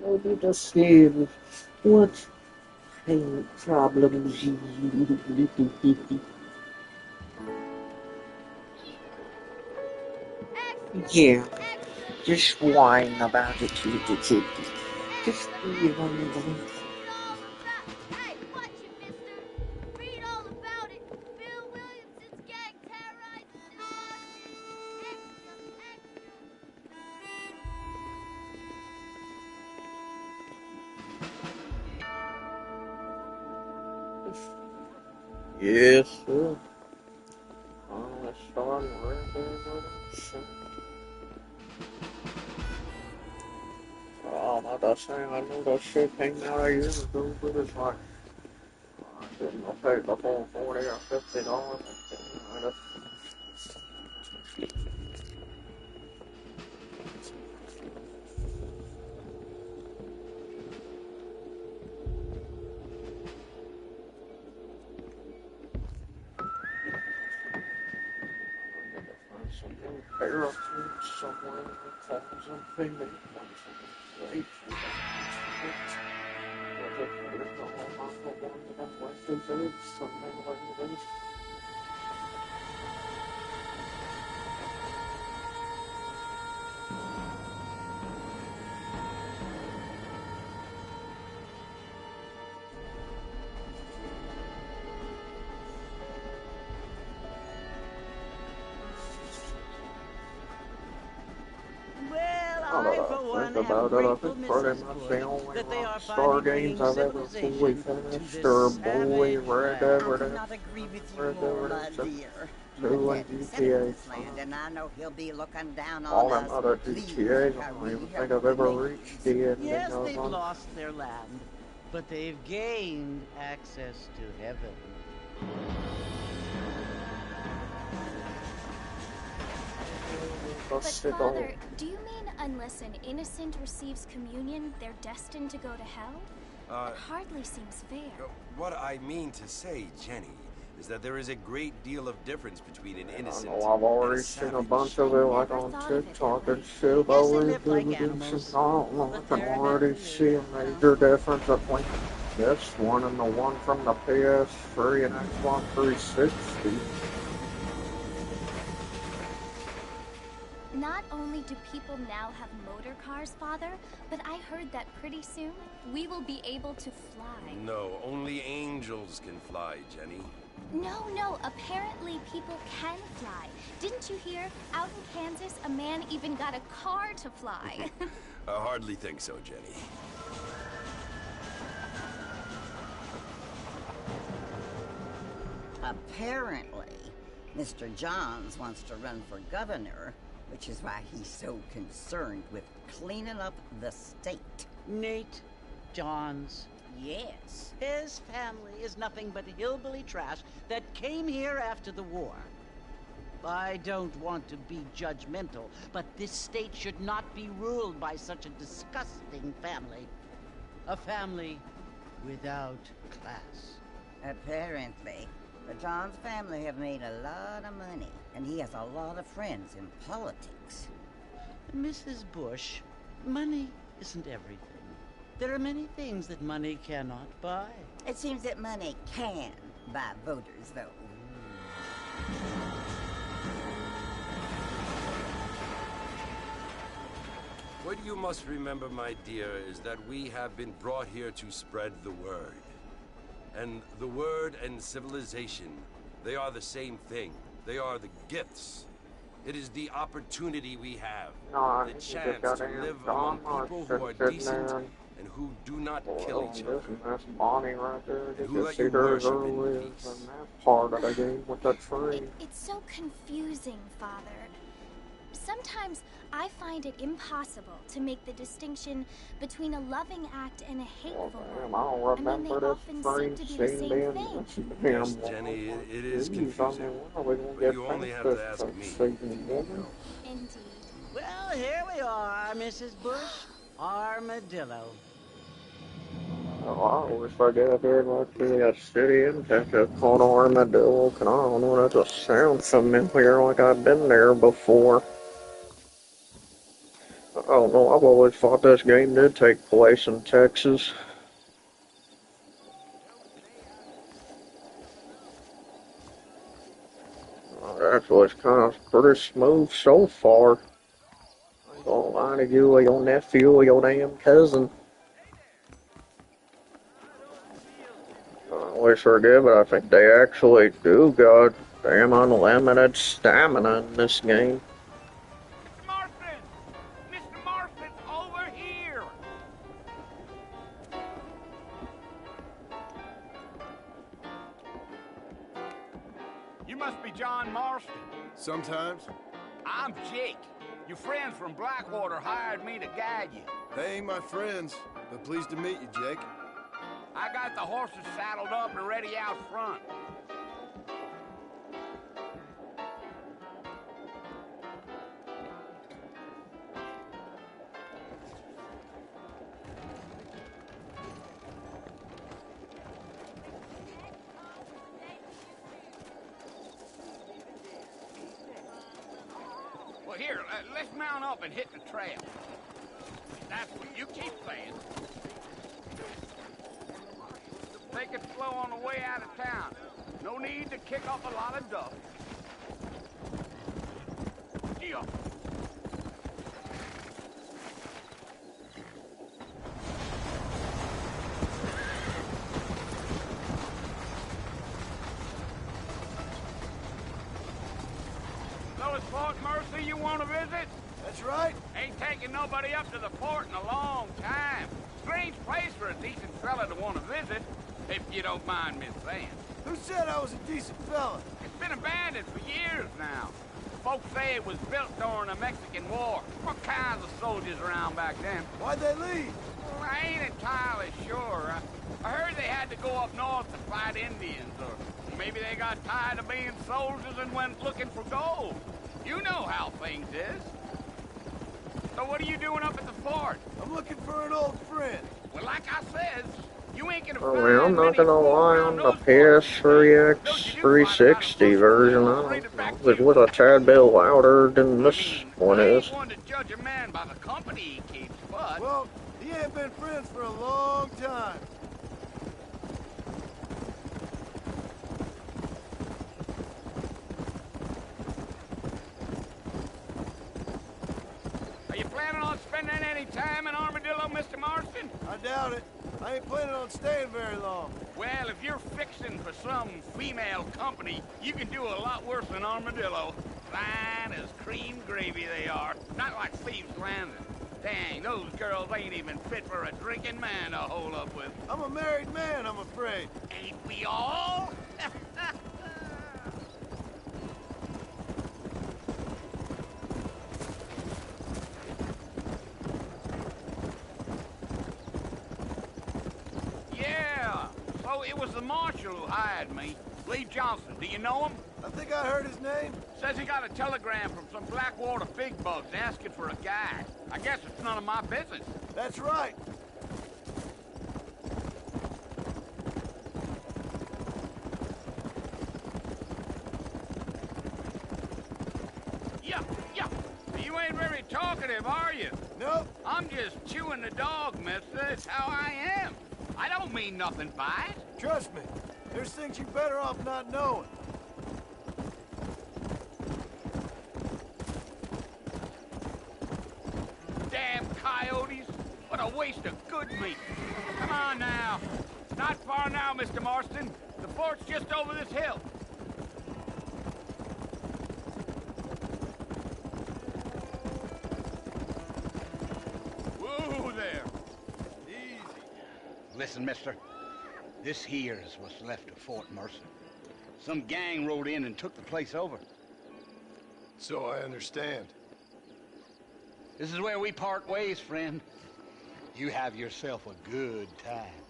Maybe to see what pain problems you. Yeah, just whine about it, little kitty. Just leave them alone. Hey, watch it, mister! Read all about it! Bill Williamson's gang terrorizes Yes, sir. On the storm, redemption. Oh, my God, saying I knew that shit came out a year ago, but it's like, I didn't pay the full 40 or $50. Some new paratroops somewhere that calls them female. Great. Well, Now that I, for I one, think have about it, I grateful think pretty Mrs. much the Bush only that they are Rockstar finally games bringing I've ever fully civilization to finished this are Bully, savage Red Dead land. I could not Redemption, agree with you Red Dead more, my Redemption dear. My 2, and daddy settled GTA this 5. land, and I know he'll be looking down All on them us, other pleased GTAs, I how don't we even think helped I've the ever reached natives. the ending Yes, of they've them. lost their land, but they've gained access to heaven. But Father, do you mean unless an innocent receives communion, they're destined to go to hell? It hardly seems fair. What I mean to say, Jenny, is that there is a great deal of difference between an innocent I know I've already seen a bunch of it, like on TikTok and shit about Yes, they Red live Dead like Redemption. animals, I don't know, I but can they're not already see a major difference between this one and the one from the PS3 and Xbox 360. Not only do people now have motor cars, Father, but I heard that pretty soon we will be able to fly. No, only angels can fly, Jenny. No, apparently people can fly. Didn't you hear? Out in Kansas, a man even got a car to fly. I hardly think so, Jenny. Apparently, Mr. Johns wants to run for governor, which is why he's so concerned with cleaning up the state. Nate Johns. Yes. His family is nothing but hillbilly trash that came here after the war. I don't want to be judgmental, but this state should not be ruled by such a disgusting family. A family without class. Apparently. The Johns family have made a lot of money, and he has a lot of friends in politics. Mrs. Bush, money isn't everything. There are many things that money cannot buy. It seems that money can buy voters, though. What you must remember, my dear, is that we have been brought here to spread the word. And the word and civilization, they are the same thing. They are the gifts. It is the opportunity we have, the chance to live among people who are decent and who do not kill each other. That's Bonnie right there. And who You let see you their worship girl in is peace. in that part of the game with the tree. It's so confusing, Father. Sometimes I find it impossible to make the distinction between a loving act and a hateful Damn, one. I don't I mean, they remember often this seem to be the scene same being thing. Yes, Jenny, it is confusing. But you only have to ask me. Indeed. Well, here we are, Mrs. Bush. Armadillo. Oh, I always forget here like the city and Texas called Armadillo. Can I don't know, that just sounds familiar like I've been there before. I don't know, I've always thought this game did take place in Texas. Actually, it's kind of pretty smooth so far. I ain't gonna lie to you or your nephew or your damn cousin. I always forget, but I think they actually do got damn unlimited stamina in this game. Mr. Marston! Mr. Marston, over here! You must be John Marston. Sometimes. I'm Jake. Your friends from Blackwater hired me to guide you. They ain't my friends, but pleased to meet you, Jake. I got the horses saddled up and ready out front. Well, here, let's mount up and hit the trail. That's what you keep saying. Take it slow on the way out of town. No need to kick up a lot of dust. Yeah. So it's Fort Mercy you want to visit? That's right. Ain't taking nobody up to the fort in a long time. Strange place for a decent fella to want to visit, if you don't mind me saying. Who said I was a decent fella? It's been abandoned for years now. Folks say it was built during the Mexican War. What kinds of soldiers around back then? Why'd they leave? Well, I ain't entirely sure. I heard they had to go up north to fight Indians, or maybe they got tired of being soldiers and went looking for gold. You know how things is. So what are you doing up at the fort? I'm looking for an old friend. Well, like I said, you ain't gonna I find mean, I'm not many gonna fools lie, around on the those parts. PS3X 360 version, I don't know, it was a tad bit louder than this one I is. ain't one to judge a man by the company he keeps, but... Well, he ain't been friends for a long time. Are you planning on spending any time in Armadillo, Mr. Marston? I doubt it. I ain't planning on staying very long. Well, if you're fixing for some female company, you can do a lot worse than Armadillo. Fine as cream gravy they are. Not like Thieves' Landing. Dang, those girls ain't even fit for a drinking man to hole up with. I'm a married man, I'm afraid. Ain't we all? Yeah, so it was the marshal who hired me. Lee Johnson, do you know him? I think I heard his name. Says he got a telegram from some Blackwater big bugs asking for a guide. I guess it's none of my business. That's right. Yeah, yeah. You ain't very talkative, are you? Nope. I'm just chewing the dog, mister. It's how I am. I don't mean nothing by it. Trust me. There's things you're better off not knowing. Damn coyotes. What a waste of good meat. Come on now. Not far now, Mr. Marston. The fort's just over this hill. Whoa there. Easy. Listen, mister. This here is what's left of Fort Mercer. Some gang rode in and took the place over. So I understand. This is where we part ways, friend. You have yourself a good time.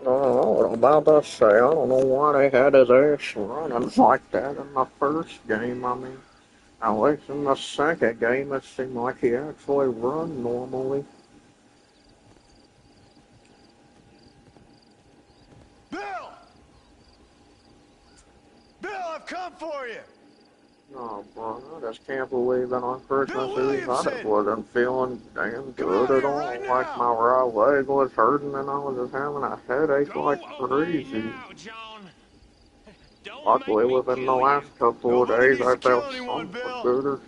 Oh, what about to say, I don't know why they had his ass running like that in the first game. I mean, at least in the second game, it seemed like he actually run normally. Bill! Bill, I've come for you! Oh, bro, I just can't believe that on Christmas Bill Eve I just Williamson! wasn't feeling damn Come good out at here all. right Like now! my right leg was hurting and I was just having a headache Go like away crazy. now, John. Don't Luckily, make me within the kill last you. couple of Nobody days, needs I to kill felt anyone, somewhat Bill. better.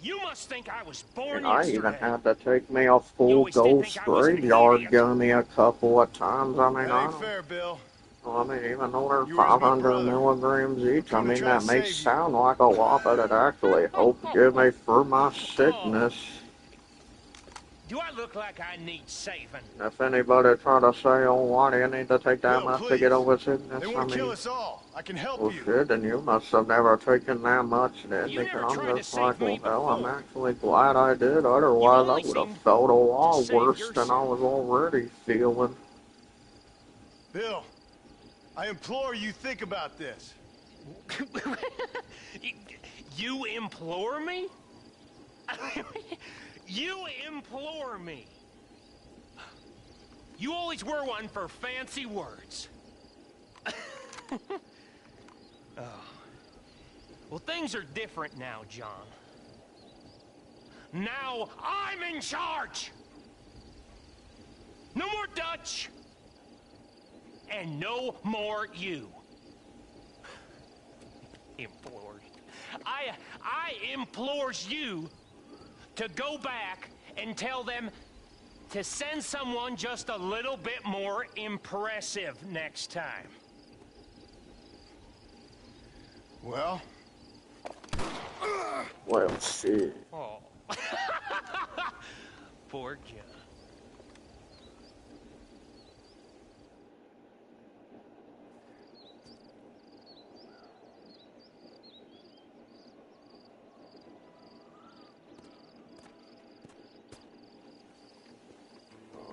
You must think I was born And I even yesterday. had to take me a You full always did ghost think I was an graveyard idiot. gummy a couple of times. I mean, That I ain't don't. fair, Bill. I mean, even though they're You raised my 500 brother. milligrams each, I Come to mean, try that to may save you. sound like a lot, but it actually helped give me for my sickness. Do I look like I need saving? If anybody try to say, oh, why do you need to take that Bill, much to please. get over sickness, They I want to kill mean, us all. I can help well, you. shit, then you must have never taken that much then, You because never I'm tried to just like, save well, me hell, I'm before. actually glad I did, You otherwise I only would have seem felt a to lot save worse than I was yourself. already feeling. Bill, I implore you, think about this. You implore me? You implore me. You always were one for fancy words. Oh. Well, things are different now, John. Now I'm in charge! No more Dutch! And no more you. Implored. I implores you to go back and tell them to send someone just a little bit more impressive next time. Well? Well, shit. Oh. Poor John.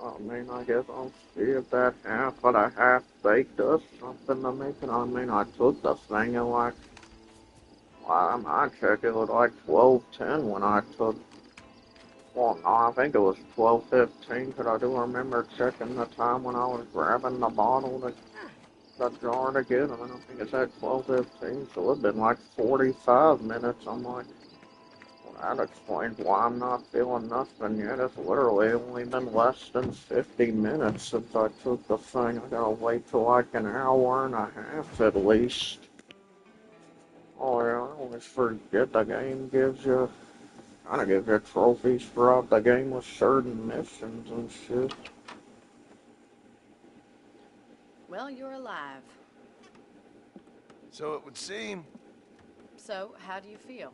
I mean, I guess I'll see if that half of the half-baked does something to make it. I mean, I took the thing at like, well, I checked it was like 12:10 when I took, well, no, I think it was 12:15, because I do remember checking the time when I was grabbing the bottle, the jar to get them, and I think it said 12:15, so it'd been like 45 minutes. I'm like, well, that explains why I'm not feeling nothing yet. It's literally only been less than 50 minutes since I took the thing. I gotta wait till like an hour and a half at least. Oh yeah, I always forget the game gives you, kinda gives you trophies throughout the game with certain missions and shit. Well, you're alive. So it would seem. So, how do you feel?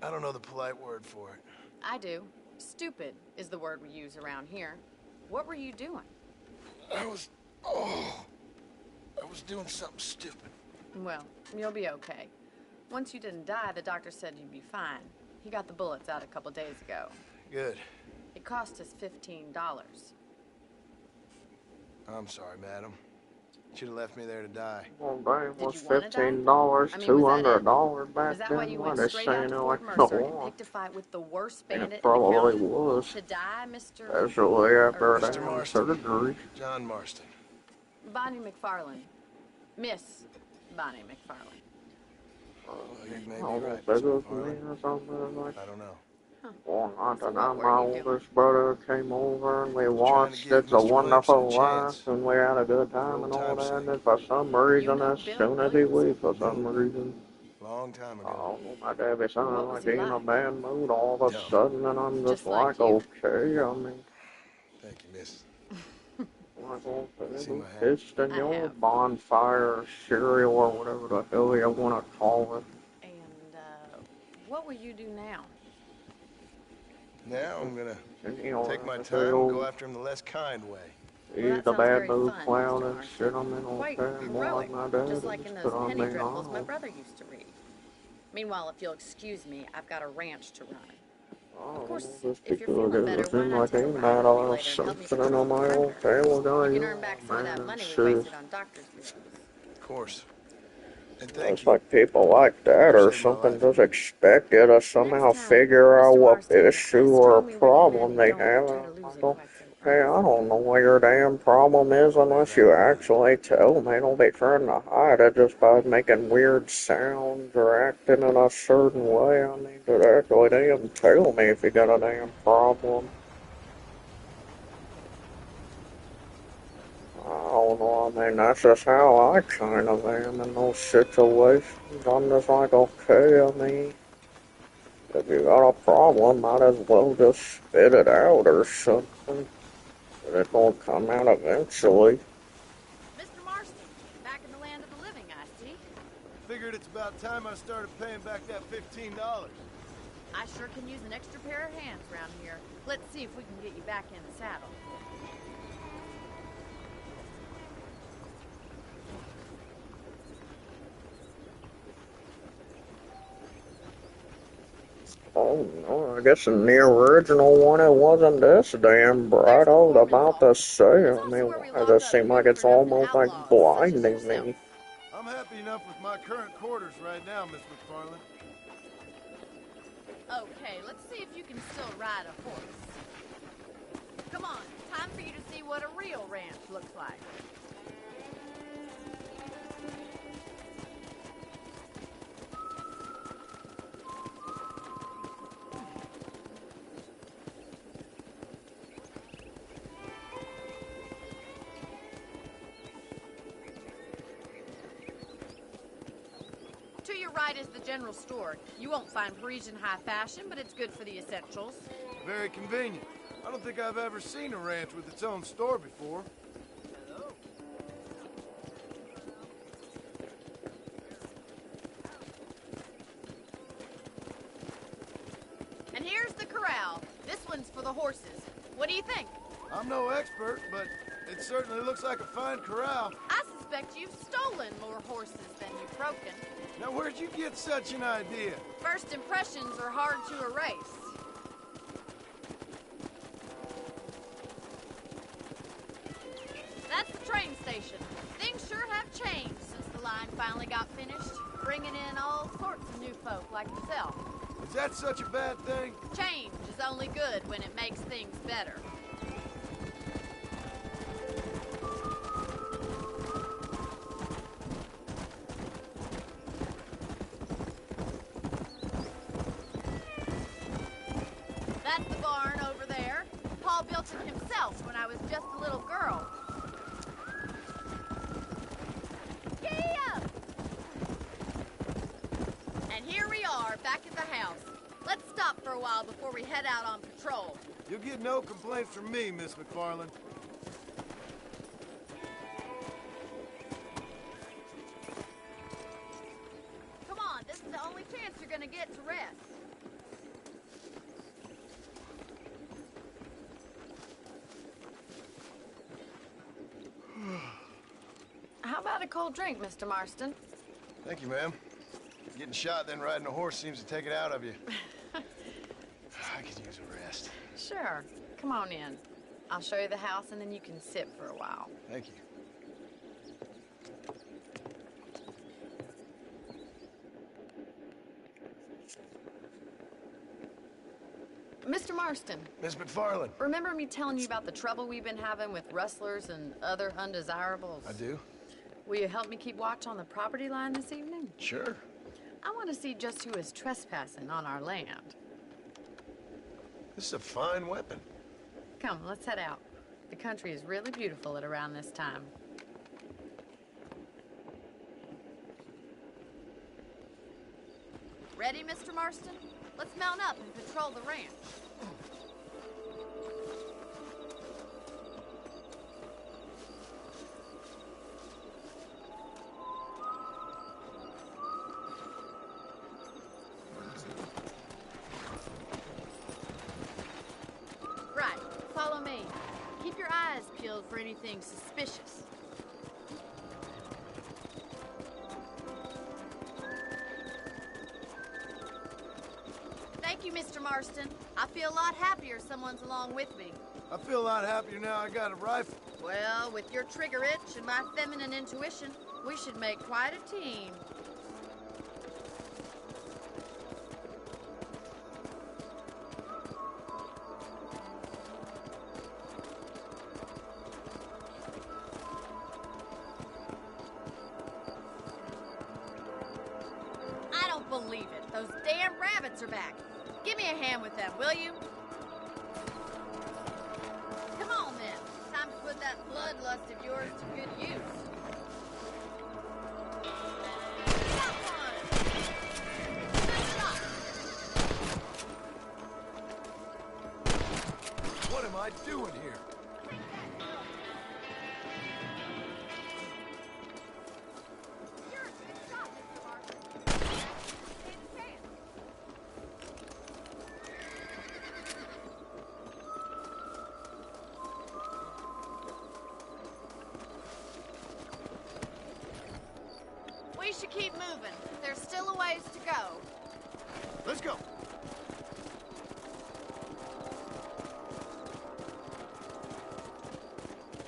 I don't know the polite word for it. I do. Stupid is the word we use around here. What were you doing? I was doing something stupid. Well, you'll be okay. Once you didn't die, the doctor said you'd be fine. He got the bullets out a couple days ago. Good. It cost us $15. I'm sorry, madam. Should have left me there to die. Well, dang, Did was you wanna die? $15, I mean, was that it? $200 back Was that then? why you Why went they straight out saying to it Fort like Mercer a and lot? picked a fight with the worst And bandit it in the probably county? was. To die, Mr. Especially after or that Mr. Marston. surgery. John Marston. Bonnie McFarlane. Miss Bonnie McFarlane. You may be Oh, right, bigger Miss than me McFarlane. or something like. I don't know. Well, not So tonight. what My were you doing? oldest brother came over and we Trying to watched give It's a Mr. Wonderful Williamson a chance. Life and we had a good time old and all time's that. sake. And for some reason, know as Bill soon as he Williamson? leaves, for some reason, Long time ago. oh, my daddy sounded What was like he he in a like? bad mood all of a No. sudden, and I'm just Just like like, you. okay, I mean, Thank you, miss. Michael, See my hat? piston I your have. bonfire, cereal, or whatever the hell you want to call it. And, what will you do now? Now I'm gonna And, you know, take my the time and go hell, after him the less kind way. Well, he's that the sounds very bamboo fun, cloud Mr. and Marston. shit on me on Quite time heroic, like my dad just like in used those to on penny me dreadfuls my on. brother used to read. Meanwhile, if you'll excuse me, I've got a ranch to run. Oh, Of course, just if you're because feeling it better, was why in not like take a ain't ride that with me all later and help me something patrol on the my old perimeter? table guy, You can you earn back some of that man, money we shit. wasted on doctor's bills. Of course. And thank It's you. like people like that You or saved my something life. just expect you to somehow Next time, figure out Mr. what Marston, issue just or tell me where you problem live they and have. don't try to And I lose it go, quite so hey, I early. don't know what your damn problem is unless you actually tell me. Don't be trying to hide it just by making weird sounds or acting in a certain way. I mean, just actually damn tell me if you got a damn problem. I don't know, I mean, that's just how I kind of am in those situations. I'm just like, okay, I mean, if you got a problem, might as well just spit it out or something. But it will come out eventually. Mr. Marston, back in the land of the living, I see. Figured it's about time I started paying back that $15. I sure can use an extra pair of hands around here. Let's see if we can get you back in the saddle. Oh no, I guess in the original one it wasn't this damn bright. I was about to say, I mean, why does it seem like it's almost like blinding me? I'm happy enough with my current quarters right now, Miss McFarland. Okay, let's see if you can still ride a horse. Come on, time for you to see what a real ranch looks like. To your right is the general store. You won't find Parisian high fashion, but it's good for the essentials. Very convenient. I don't think I've ever seen a ranch with its own store before. And here's the corral. This one's for the horses. What do you think? I'm no expert, but it certainly looks like a fine corral. I suspect you've stolen more horses than you've broken. Now, where'd you get such an idea? First impressions are hard to erase. That's the train station. Things sure have changed since the line finally got finished, bringing in all sorts of new folk like yourself. Is that such a bad thing? Change is only good when it makes things better. That's the barn over there. Paul built it himself when I was just a little girl. Giddy up! And here we are, back at the house. Let's stop for a while before we head out on patrol. You'll get no complaints from me, Miss McFarland. Come on, this is the only chance you're gonna get to rest. How about a cold drink, Mr. Marston? Thank you, ma'am. Getting shot then riding a horse seems to take it out of you. I could use a rest. Sure. Come on in. I'll show you the house and then you can sit for a while. Thank you. Mr. Marston, Miss McFarland. remember me telling you about the trouble we've been having with rustlers and other undesirables? I do? Will you help me keep watch on the property line this evening? Sure. I want to see just who is trespassing on our land. This is a fine weapon. Come, let's head out. The country is really beautiful at around this time. Ready, Mr. Marston? Let's mount up and patrol the ranch. eyes peeled for anything suspicious. Thank you, Mr. Marston. I feel a lot happier someone's along with me. I feel a lot happier now I got a rifle. Well, with your trigger itch and my feminine intuition, we should make quite a team. I don't believe it. Those damn rabbits are back. Give me a hand with them, will you? Come on, then. Time to put that bloodlust of yours to good use. Got one! Good shot! What am I doing here? You're a good shot, Mr. Marston. Stand a chance. We should keep moving. There's still a ways to go. Let's go.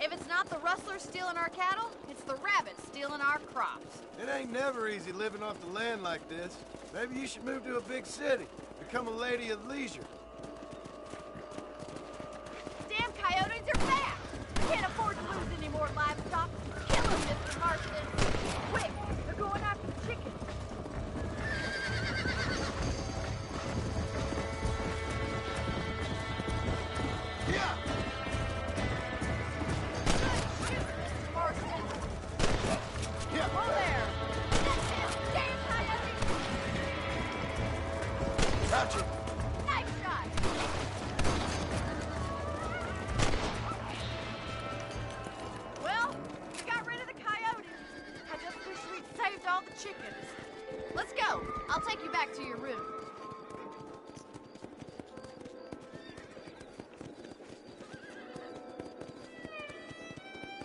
If it's not the rustlers stealing our cattle, it's the rabbits stealing our crops. It ain't never easy living off the land like this. Maybe you should move to a big city. Become a lady of leisure. Damn coyotes are back! Can't afford to lose any more livestock. Kill them, Mr. Marston. Quick, they're going after the chickens. Yeah! Good shoot, Mr. Marston. Yeah! Whoa there! Get him! Damn coyotes! Got you! Nice shot! Well, we got rid of the coyotes. I just wish we'd saved all the chickens. Let's go. I'll take you back to your room.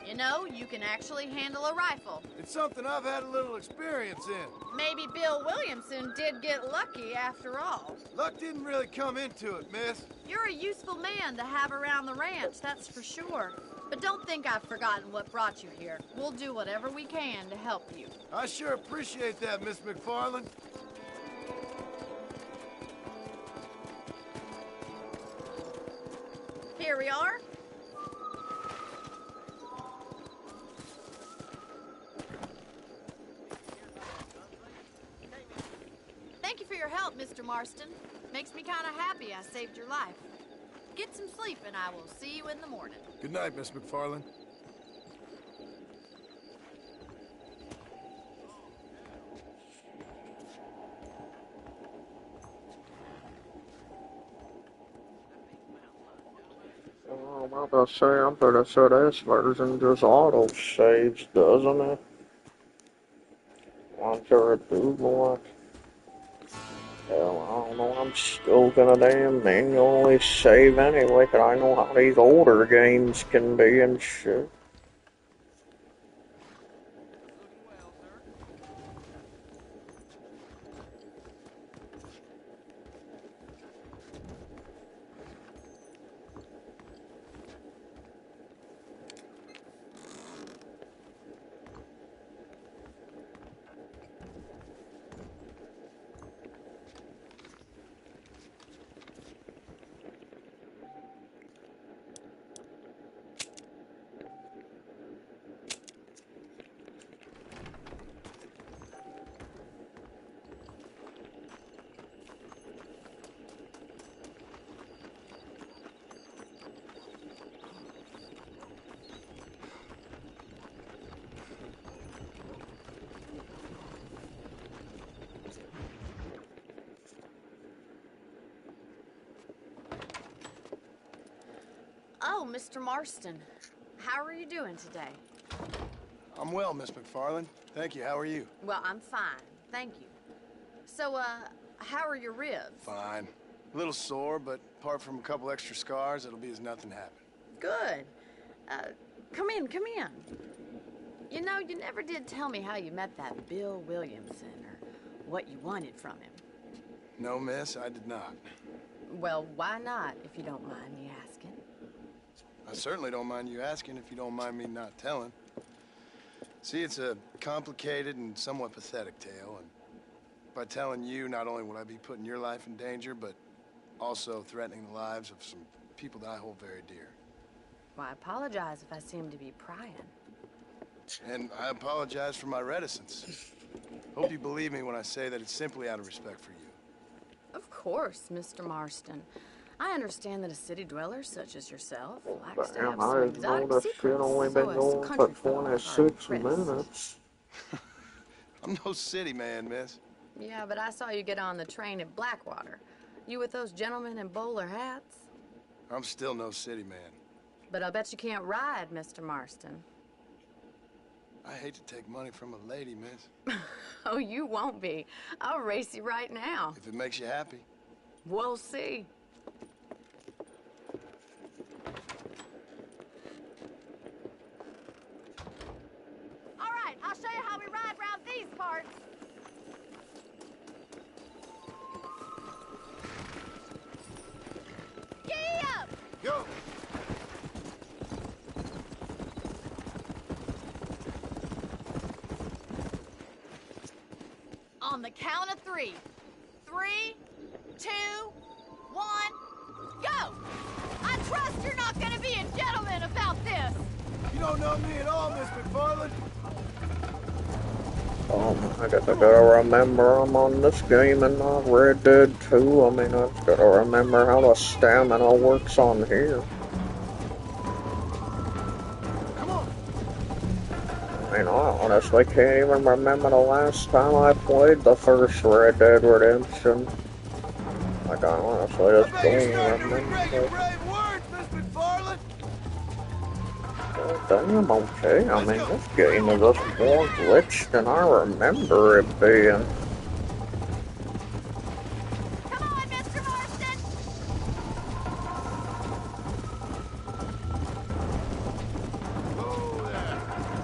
You know, you can actually handle a rifle. It's something I've had a little experience in. Maybe Bill Williamson did get lucky after all. Luck didn't really come into it, miss. You're a useful man to have around the ranch, that's for sure. But don't think I've forgotten what brought you here. We'll do whatever we can to help you. I sure appreciate that, Miss McFarland. Here we are. Thank you for your help, Mr. Marston. Makes me kind of happy I saved your life. Get some sleep and I will see you in the morning. Good night, Miss McFarland. Well, I'm about to say, I'm pretty sure this version just auto-saves, doesn't it? I'm sure it do, boy. Hell, I don't know, I'm still gonna damn manually save anyway, 'cause I know how these older games can be and shit. Oh, Mr. Marston. How are you doing today? I'm well, Miss McFarland. Thank you. How are you? Well, I'm fine. Thank you. So, how are your ribs? Fine. A little sore, but apart from a couple extra scars, it'll be as nothing happened. Good. Come in, come in. You know, you never did tell me how you met that Bill Williamson or what you wanted from him. No, miss, I did not. Well, why not, if you don't mind me asking? I certainly don't mind you asking if you don't mind me not telling. See, it's a complicated and somewhat pathetic tale, and by telling you, not only will I be putting your life in danger, but also threatening the lives of some people that I hold very dear. Well, I apologize if I seem to be prying. And I apologize for my reticence. Hope you believe me when I say that it's simply out of respect for you. Of course, Mr. Marston. I understand that a city dweller such as yourself likes to have Damn, I some didn't know exotic this shit secrets, only so been as going country for folk are 26 impressed. minutes. I'm no city man, miss. Yeah, but I saw you get on the train at Blackwater. You with those gentlemen in bowler hats? I'm still no city man. But I bet you can't ride, Mr. Marston. I hate to take money from a lady, miss. Oh, you won't be. I'll race you right now. If it makes you happy. We'll see. All right, I'll show you how we ride around these parts. Giddy up! Go! On the count of 3. 3, 2, 1, go! I trust you're not gonna be a gentleman about this. You don't know me at all, Miss McFarland. I guess I gotta remember I'm on this game and not Red Dead 2. I mean, I just gotta remember how the stamina works on here. Come on. I mean, I honestly can't even remember the last time I played the first Red Dead Redemption. Like, I honestly I just bet you're don't starting to regret your remember. brave words, Miss McFarland. Damn, okay. I mean, this game is just more glitched than I remember it being. Come on, Mr. Marston! Oh, yeah.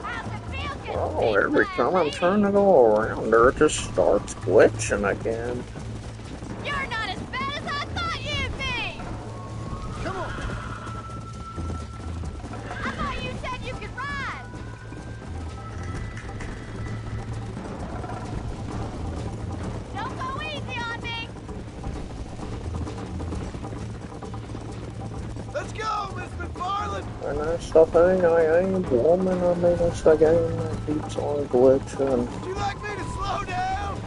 How's it feel getting Oh, beat every by a time I'm lady? trying to go around her, it just starts glitching again. You're not as bad as I thought you'd be! Come on. I thought you said you could ride! Don't go easy on me! Let's go, Miss McFarland. And that's the thing, I ain't woman. I mean, it's the game that keeps on glitching. Would you like me to slow down?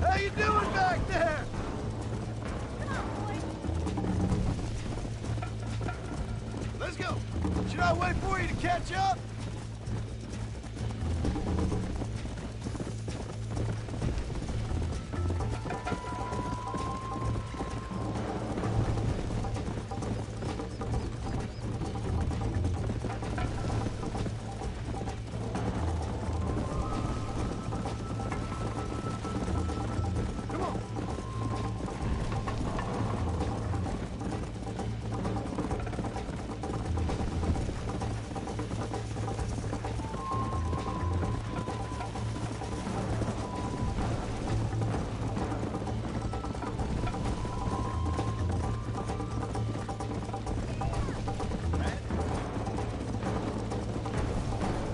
How you doing back there? Let's go. Should I wait for you to catch up? Come on.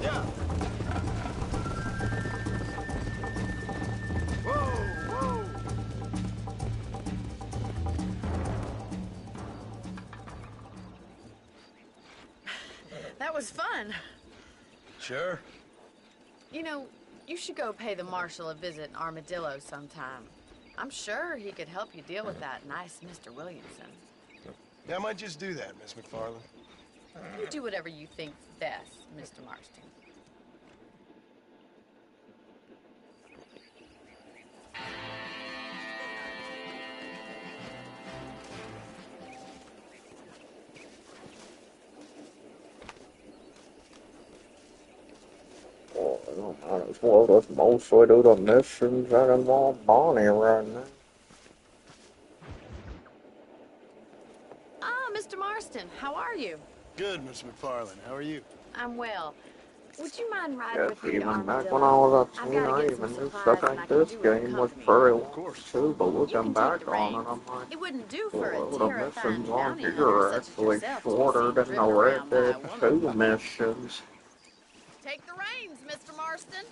Yeah. Whoa, whoa. That was fun. Sure. You know, you should go pay the marshal a visit in Armadillo sometime. I'm sure he could help you deal with that nice Mr. Williamson. Yeah, I might just do that, Miss McFarland. You do whatever you think's best, Mr. Marston. Well, I might as well just mostly do the missions that involve Bonnie right now. Ah, Mr. Marston. Marston, how are you? Good, Miss McFarland. How are you? I'm well. Would you mind riding Yes, with me to even back Armadillo? when I was a I've teen, got to I get some even knew supplies stuff and I like can this do with game was company. very Of long course. too, but You looking can take back the on it, reins. I'm like, It wouldn't do for a well, the terrifying missions on bounty here hunter are such as actually yourself to be shorter seen than the driven Red around by Dead a woman. 2 missions. Take the reins, Mr. Marston.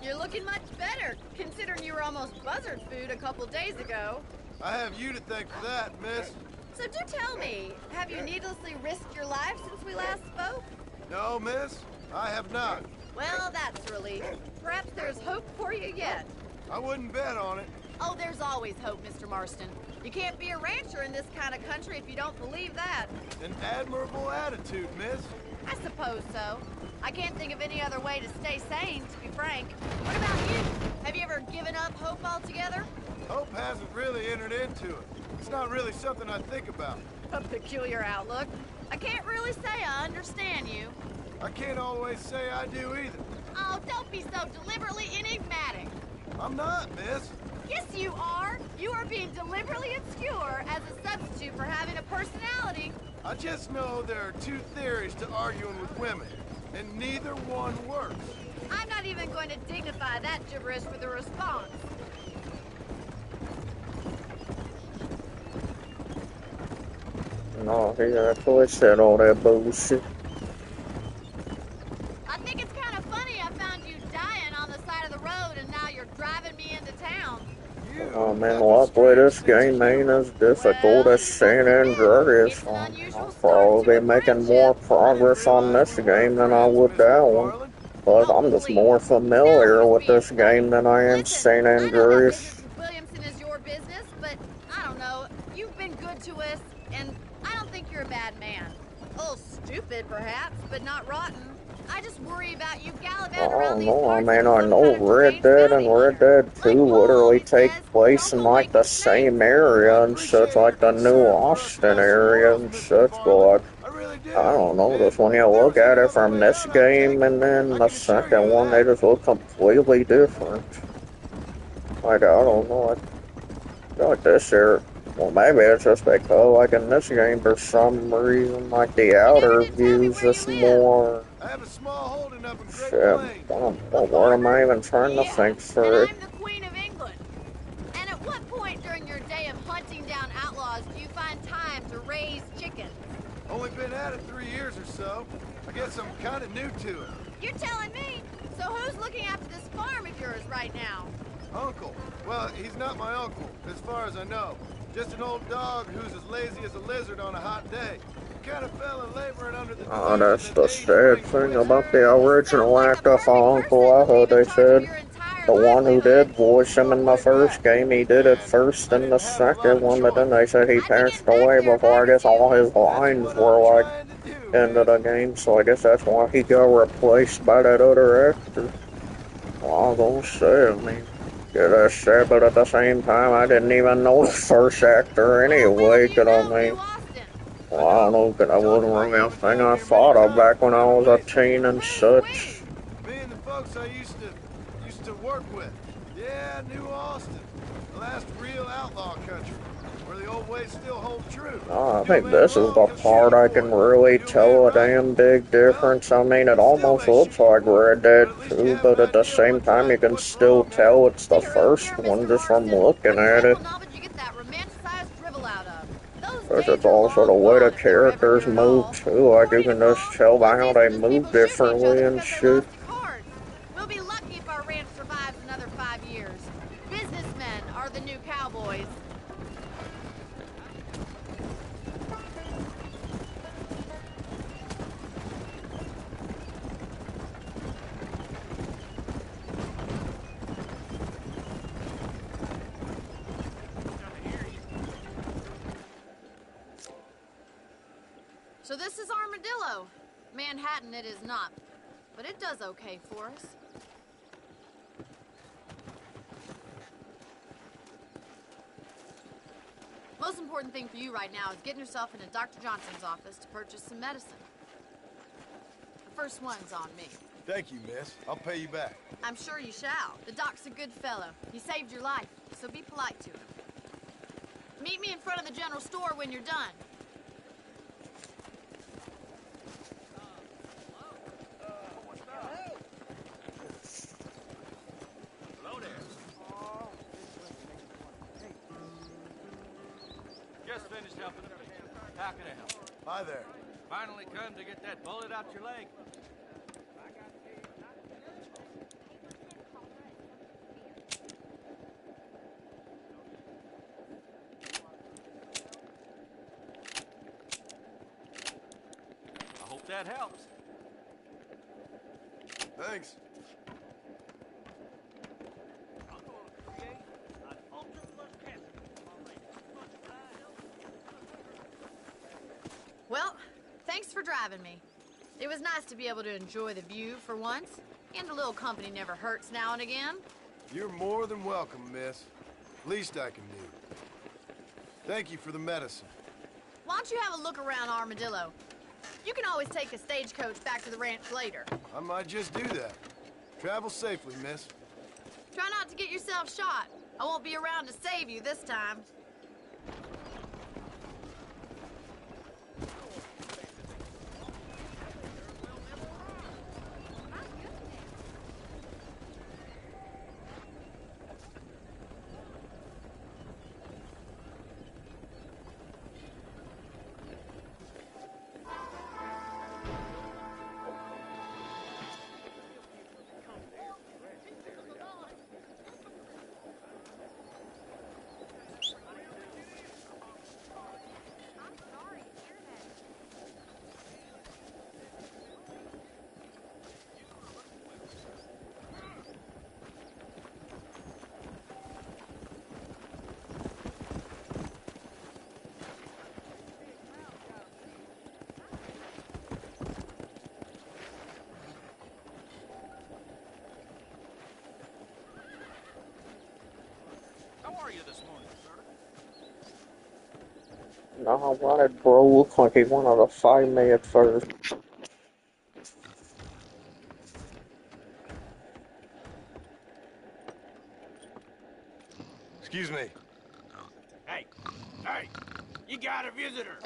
You're looking much better, considering you were almost buzzard food a couple days ago. I have you to thank for that, miss. So do tell me, have you needlessly risked your life since we last spoke? No, miss, I have not. Well, that's a relief. Perhaps there's hope for you yet. I wouldn't bet on it. Oh, there's always hope, Mr. Marston. You can't be a rancher in this kind of country if you don't believe that. An admirable attitude, miss. I suppose so. I can't think of any other way to stay sane, to be frank. What about you? Have you ever given up hope altogether? Hope hasn't really entered into it. It's not really something I think about. A peculiar outlook. I can't really say I understand you. I can't always say I do either. Oh, don't be so deliberately enigmatic. I'm not, miss. Yes, you are. You are being deliberately obscure as a substitute for having a personality. I just know there are two theories to arguing with women, and neither one works. I'm not even going to dignify that gibberish with a response. No, he actually said all that bullshit. I think it's kind of funny I found you dying on the side of the road and now you're driving me into town. Oh man, luckily this game ain't as difficult as San Andreas. I'll probably be making more progress on this game than I would that one. But I'm just more familiar with this game than I am San Andreas. Williamson is your business, but I don't know. You've been good to us, and I don't think you're a bad man. A little stupid, perhaps, but not rotten. I just worry about you gallivanting around these parts. I know Red Dead and Red Dead 2 literally take place in like the same area and such, like the New Austin area and such, but I don't know, just when you look at it from this game and then the second one, they just look completely different. Like, I don't know, I feel like this here, well maybe it's just because, like in this game, for some reason, like the outer view's just more... I have a small holding up in Great Shit, what am I even trying to think for it? I'm the Queen of England. And at what point during your day of hunting down outlaws do you find time to raise chickens? Only been at it 3 years or so. I guess I'm kind of new to it. You're telling me? So who's looking after this farm of yours right now? Uncle. Well, he's not my uncle, as far as I know. Just an old dog who's as lazy as a lizard on a hot day. Kind of fell in laboring under the... Oh, that's the sad thing about the original actor for Uncle. I heard they said the one who did voice him in the first game, he did it first in the second one, but then they said he passed away before I guess all his lines were like into the game, so I guess that's why he got replaced by that other actor. Well, I'm gonna say, I mean, yeah, that's sad, but at the same time, I didn't even know the first actor anyway, cause I mean, well, I don't know, cause I wasn't really a thing I thought of back when I was a teen and such. Me and the folks I used to work with. Yeah, New Austin. The last real outlaw country. Where the old ways still hold true. I think this is the part I can really tell a damn big difference. I mean, it almost looks like Red Dead 2, but at the same time, you can still tell it's the first one just from looking at it. Because it's also the way the characters move too, like you can just tell by how they move differently and shit. We'll be lucky if our ranch survives another 5 years. Businessmen are the new cowboys. So this is Armadillo. Manhattan it is not, but it does okay for us. Most important thing for you right now is getting yourself into Dr. Johnson's office to purchase some medicine. But first one's on me. Thank you, miss. I'll pay you back. I'm sure you shall. The doc's a good fellow. He saved your life, so be polite to him. Meet me in front of the general store when you're done. Hello there. Just finished helping the patient. How can I help? Hi there. Finally come to get that bullet out your leg. I hope that helps. Thanks. Well, thanks for driving me. It was nice to be able to enjoy the view for once, and a little company never hurts now and again. You're more than welcome, miss. Least I can do. Thank you for the medicine. Why don't you have a look around Armadillo? You can always take a stagecoach back to the ranch later. I might just do that. Travel safely, miss. Try not to get yourself shot. I won't be around to save you this time. How are you this morning, sir? No, why did bro look like he wanted to fight me at first? Excuse me. Hey, hey, you got a visitor.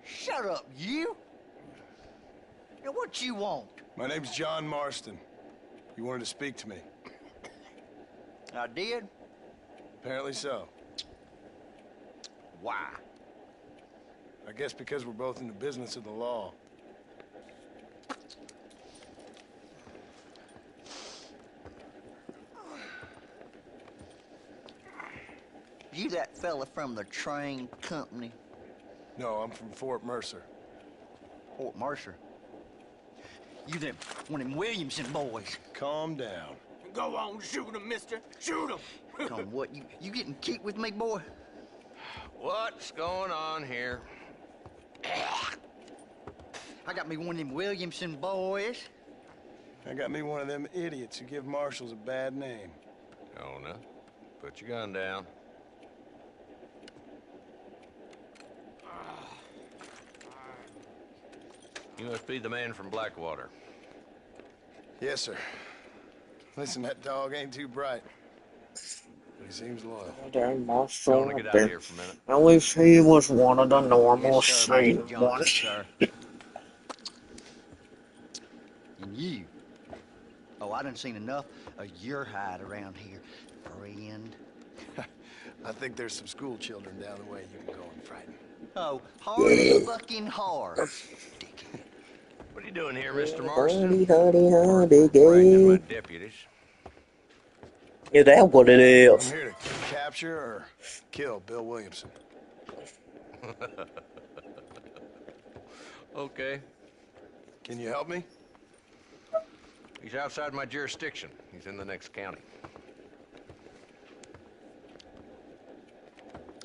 Shut up, you! Now, what you want? My name's John Marston. You wanted to speak to me. I did? Apparently so. Why? I guess because we're both in the business of the law. You that fella from the train company? No, I'm from Fort Mercer. Fort Mercer? You them, one of them Williamson boys. Calm down. Go on, shoot him, mister. Shoot him. Come, what, you getting kicked with me, boy? What's going on here? I got me one of them Williamson boys. I got me one of them idiots who give marshals a bad name. Oh, no. Put your gun down. You must be the man from Blackwater. Yes, sir. Listen, that dog ain't too bright. But he seems loyal. Damn, I Marshall. want to get out of here for a minute. At least he was one of the normal Yes, sir, Mr. sane Johnson, ones. sir. And you? Oh, I done seen enough of your hide around here, friend. I think there's some school children down the way you can go and frighten. Oh, hard fucking hard. What are you doing here, Mr. Marston? Howdy, howdy, Bragging my gay. deputies. Is that what it I'm is? here to capture or kill Bill Williamson. Okay. Can you help me? He's outside my jurisdiction. He's in the next county.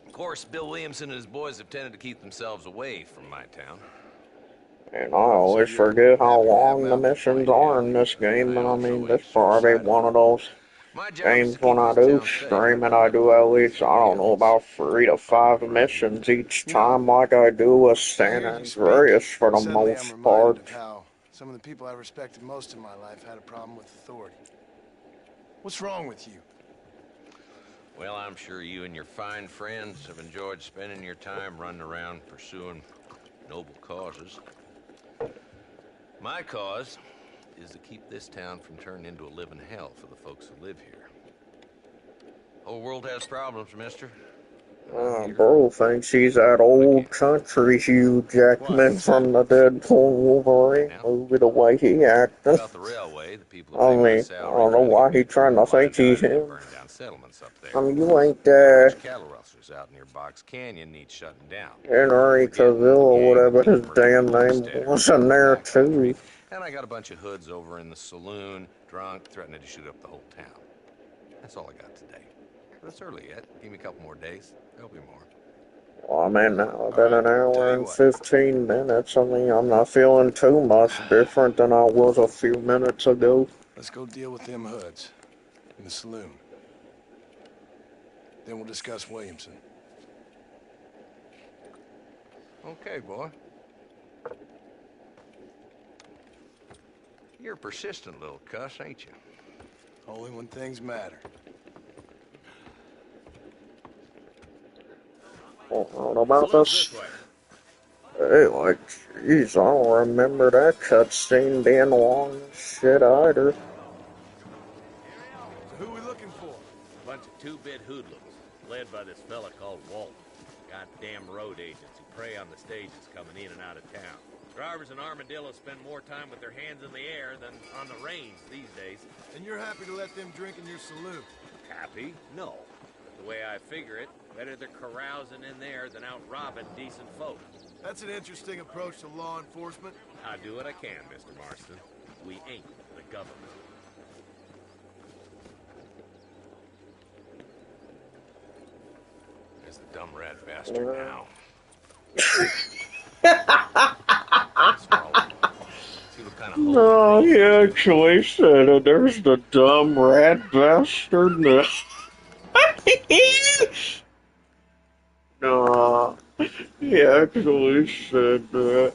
Of course, Bill Williamson and his boys have tended to keep themselves away from my town. And I always forget how long the missions are in this game, but I mean, this probably one of those My job is Games to keep when I this do town safe. stream it, I do at least, I don't know, about 3 to 5 missions each time, like I do with San I hear you speak. Andreas for the Suddenly I'm most reminded part. of how some of the people I respected most in my life had a problem with authority. What's wrong with you? Well, I'm sure you and your fine friends have enjoyed spending your time running around pursuing noble causes. My cause is to keep this town from turning into a living hell for the folks who live here. Whole world has problems, mister. Bro thinks he's that old country Hugh Jackman from the Deadpool Wolverine movie, the way he acted. About the railway, the people who I pay my mean, I salary don't know why he trying to think he's him. burn down settlements up there. I mean, you ain't, Bunch of cattle rustlers out near Box Canyon need shutting down. Henry Cavill or whatever his damn name was in there too. And I got a bunch of hoods over in the saloon, drunk, threatening to shoot up the whole town. That's all I got today. But it's early yet. Give me a couple more days. There'll be more. Well, I mean, now I've been an hour and 15 minutes. I mean, I'm not feeling too much different than I was a few minutes ago. Let's go deal with them hoods in the saloon. Then we'll discuss Williamson. Okay, boy. You're a persistent little cuss, ain't you? Only when things matter. What about this? Hey, like, jeez, I don't remember that cutscene being long as shit either. Who are we looking for? A bunch of two-bit hoodlums, led by this fella called Walt. Goddamn road agents who prey on the stages coming in and out of town. Drivers in Armadillo spend more time with their hands in the air than on the reins these days. And you're happy to let them drink in your saloon? Happy? No. But the way I figure it, better they're carousing in there than out robbing decent folk. That's an interesting approach to law enforcement. I do what I can, Mr. Marston. We ain't the government. There's the dumb rat bastard now. No, he actually said it. There's the dumb rat bastard. No, he actually said that.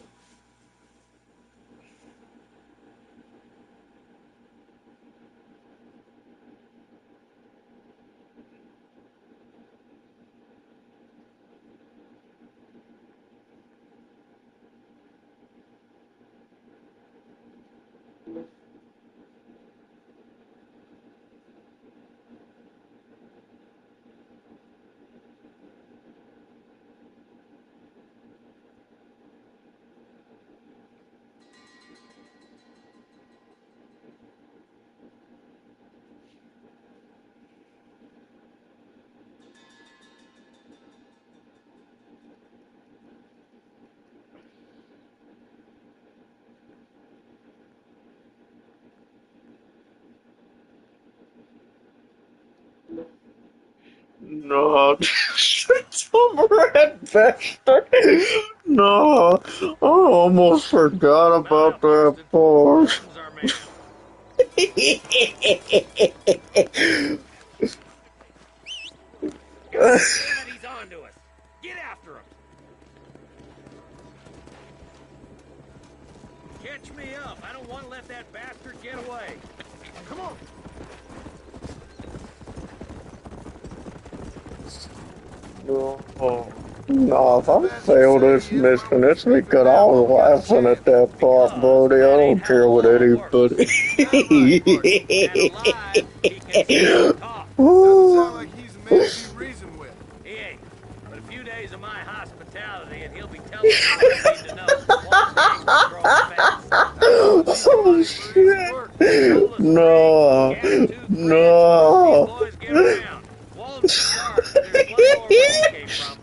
No, dumb rat bastard. No, I almost forgot about that part. He's on to us. Get after him. Catch me up. I don't want to let that bastard get away. Come on. No, if I fail this mission, it's because I was laughing at that part, Brody. I don't care what anybody. Sound like he's a man to be reasoned with. He ain't. But a few days of my hospitality and he'll be telling you what you need to know. Oh, shit. No. No. Boys get around. Walls are sharp. There's one more where he came from.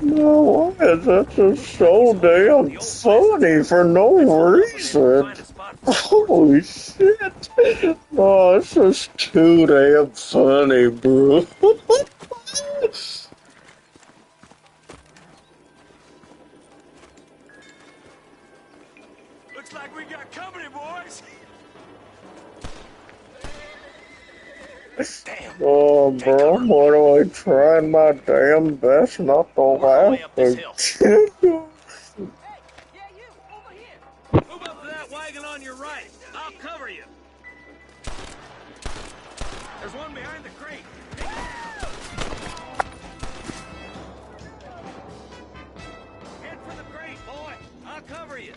No, why is that just so damn funny for no reason? Find a spot Holy shit! Oh, this is too damn funny, bro. Looks like we got company, boys. Oh, bro, what am I trying my damn best not to laugh again? Move up to that wagon on your right. I'll cover you. There's one behind the crate. Head for the crate, boy. I'll cover you.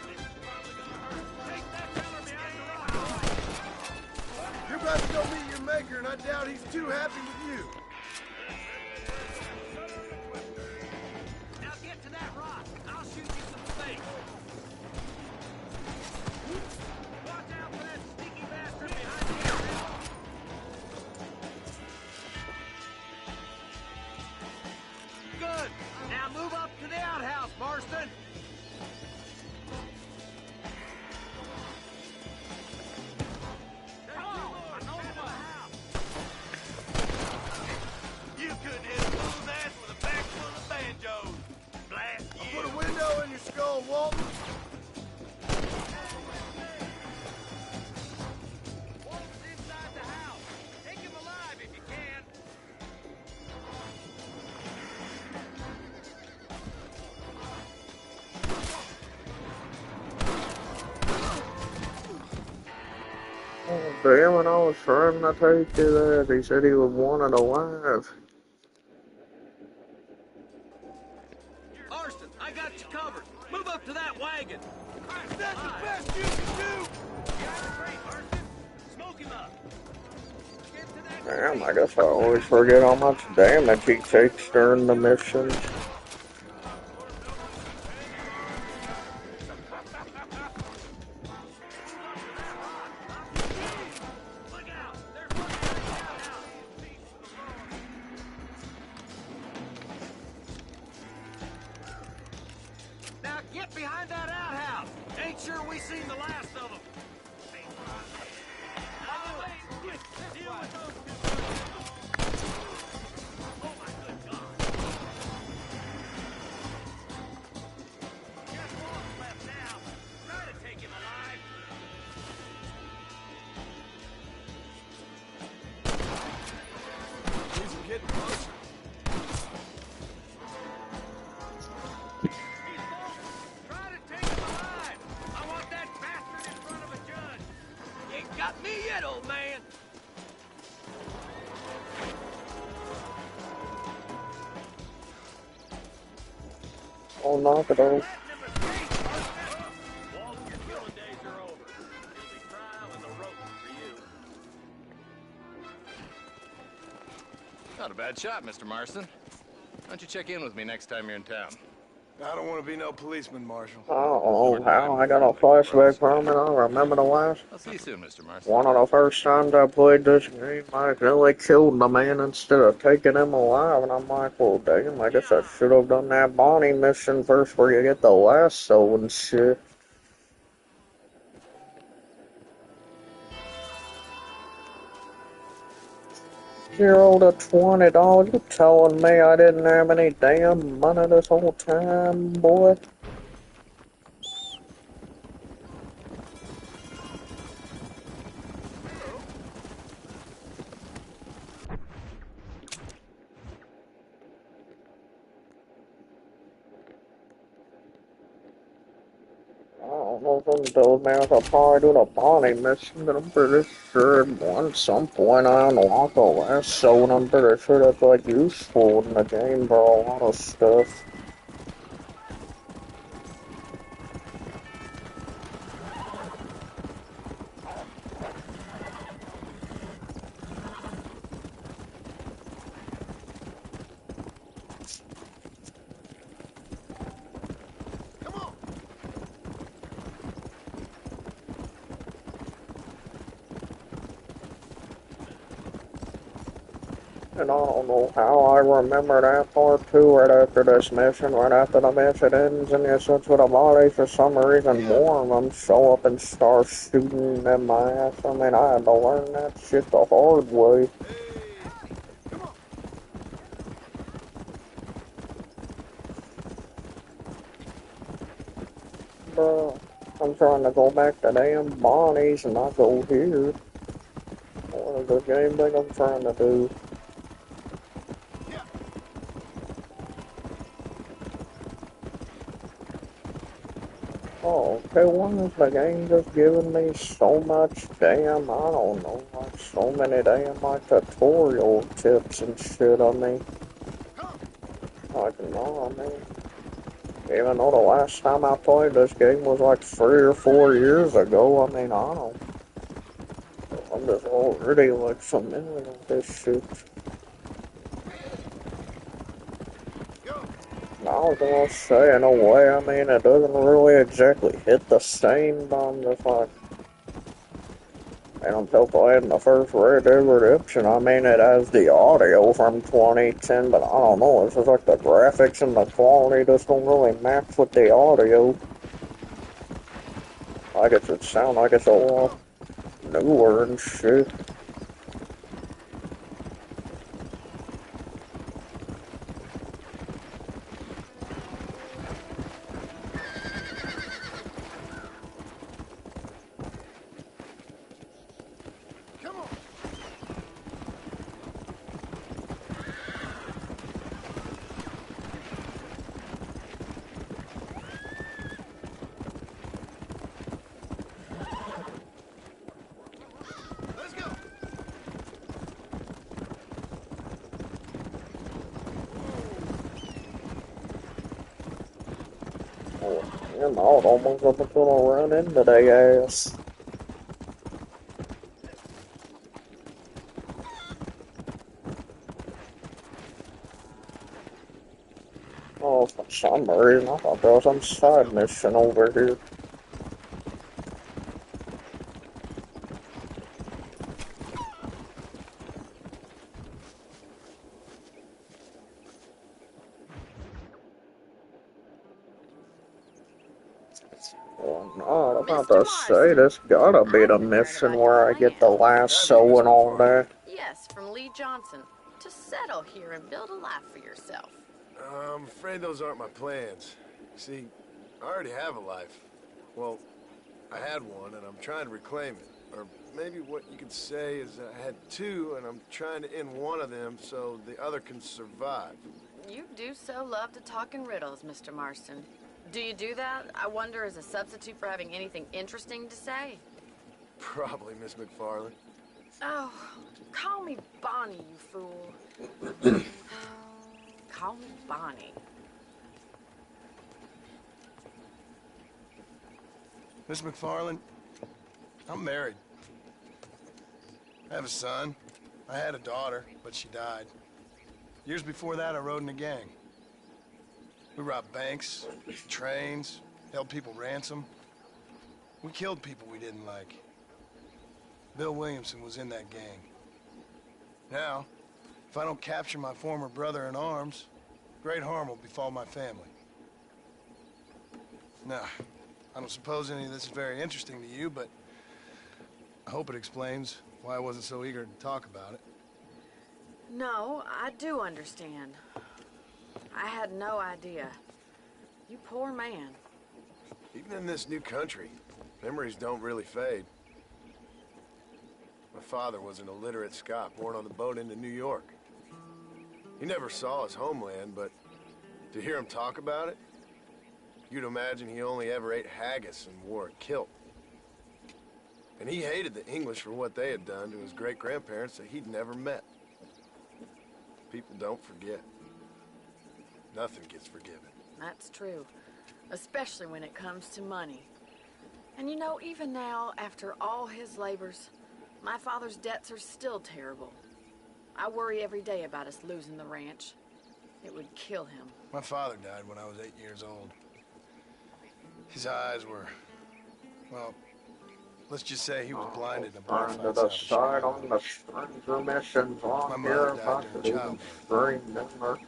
This is probably gonna hurt. Take that feller behind the rock, boy. You're about to go meet your maker, and I doubt he's too happy with you. Now get to that rock. I'll shoot you some space. Watch out for that sneaky bastard behind the outhouse. Good. Now move up to the outhouse, Marston. You couldn't hit a fool's ass with a bag full of banjos. Blast you. Put a window in your skull, Walton. Walton's inside the house. Take him alive if you can. Oh, damn it, I was trying to take you there. He said he was wanted alive. Marston, I got you covered. Move up to that wagon. That's the best you can do! Behind the crate, Marston. Smoke him up. Get to that Damn, I guess I always forget how much damage he takes during the missions. Now get behind that outhouse. Ain't sure we seen the last of them. Deal with those two. Oh my good God. Just one left now. Try to take him alive. These are getting closer. Try to take him alive. I want that bastard in front of a judge. You ain't got me yet, old man. Oh, knock it off. Walton, your killing days are over. It'll be trial and the rope for you. Not a bad shot, Mr. Marston. Why don't you check in with me next time you're in town? I don't want to be no policeman, Marshal. Oh, how I got a flashback from it. I remember the last. I'll see you soon, Mr. Marston. One of the first times I played this game, I accidentally killed the man instead of taking him alive, and I'm like, well, damn, I guess I should have done that Bonnie mission first where you get the lasso and shit. 0 to $20. You telling me I didn't have any damn money this whole time, boy? I don't know if I'm told man, I'll probably do the Bonnie mission, but I'm pretty sure at some point I unlock a lasso, and I'm pretty sure that's like useful in the game for a lot of stuff. And I don't know how I remember that part too, right after this mission, right after the mission ends, and you're such with a body for some reason more of them show up and start shooting in my ass. I mean, I had to learn that shit the hard way. Bruh, I'm trying to go back to damn Bonnie's and not go here. What is this game thing I'm trying to do? Oh, okay, why is the game just giving me so much damn, I don't know, like so many damn like tutorial tips and shit on me. Like, no, I mean, even though the last time I played this game was like 3 or 4 years ago, I mean, I don't, I'm just already like familiar with this shit. I was gonna say, in a way, I mean, it doesn't really exactly hit the same, but I'm just like, and until playing the first Red Dead Redemption, I mean, it has the audio from 2010, but I don't know, it's just like the graphics and the quality just don't really match with the audio. Like it should sound like it's a lot newer and shit. You know, it almost looked like it's gonna run into their ass. Oh, for some reason, I thought there was some side mission over here. Well, no, I'm about to say, this gotta be the mission where I get the lasso and all that. Yes, from Lee Johnson. To settle here and build a life for yourself. I'm afraid those aren't my plans. See, I already have a life. Well, I had one, and I'm trying to reclaim it. Or maybe what you could say is I had two, and I'm trying to end one of them so the other can survive. You do so love to talk in riddles, Mr. Marston. Do you do that, I wonder, as a substitute for having anything interesting to say? Probably, Miss McFarland. Oh, call me Bonnie, you fool. Call me Bonnie. Miss McFarland, I'm married. I have a son. I had a daughter, but she died. Years before that, I rode in a gang. We robbed banks, trains, held people ransom. We killed people we didn't like. Bill Williamson was in that gang. Now, if I don't capture my former brother in arms, great harm will befall my family. Now, I don't suppose any of this is very interesting to you, but I hope it explains why I wasn't so eager to talk about it. No, I do understand. I had no idea. You poor man. Even in this new country, memories don't really fade. My father was an illiterate Scot born on the boat into New York. He never saw his homeland, but to hear him talk about it, you'd imagine he only ever ate haggis and wore a kilt. And he hated the English for what they had done to his great-grandparents that he'd never met. People don't forget. Nothing gets forgiven. That's true. Especially when it comes to money. And you know, even now, after all his labors, my father's debts are still terrible. I worry every day about us losing the ranch. It would kill him. My father died when I was 8 years old. His eyes were, well, Let's just say he was blinded in a Turn bar to fight the south of side Chicago. on the stranger missions My on mother here. If I died could during even childbirth. scream them or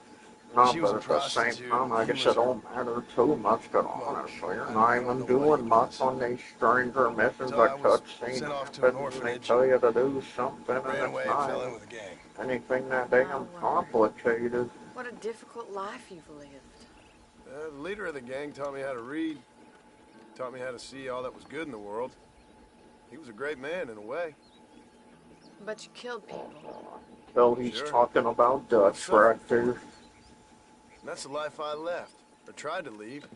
no, She was but a at the same prostitute, time, I and he guess was it her... don't matter too much, because Well, honestly, you're I not don't even know what he doing much was. on these stranger missions. So A I was cutscene sent off to an happens and they orphanage, tell you to do something, and ran it's away and not fell in even with a gang. anything that I damn wonder. complicated. What a difficult life you've lived. The leader of the gang taught me how to read, taught me how to see all that was good in the world. He was a great man in a way. But you killed people. So he's Sure. talking about Dutch suffered right there. And that's the life I left, or tried to leave.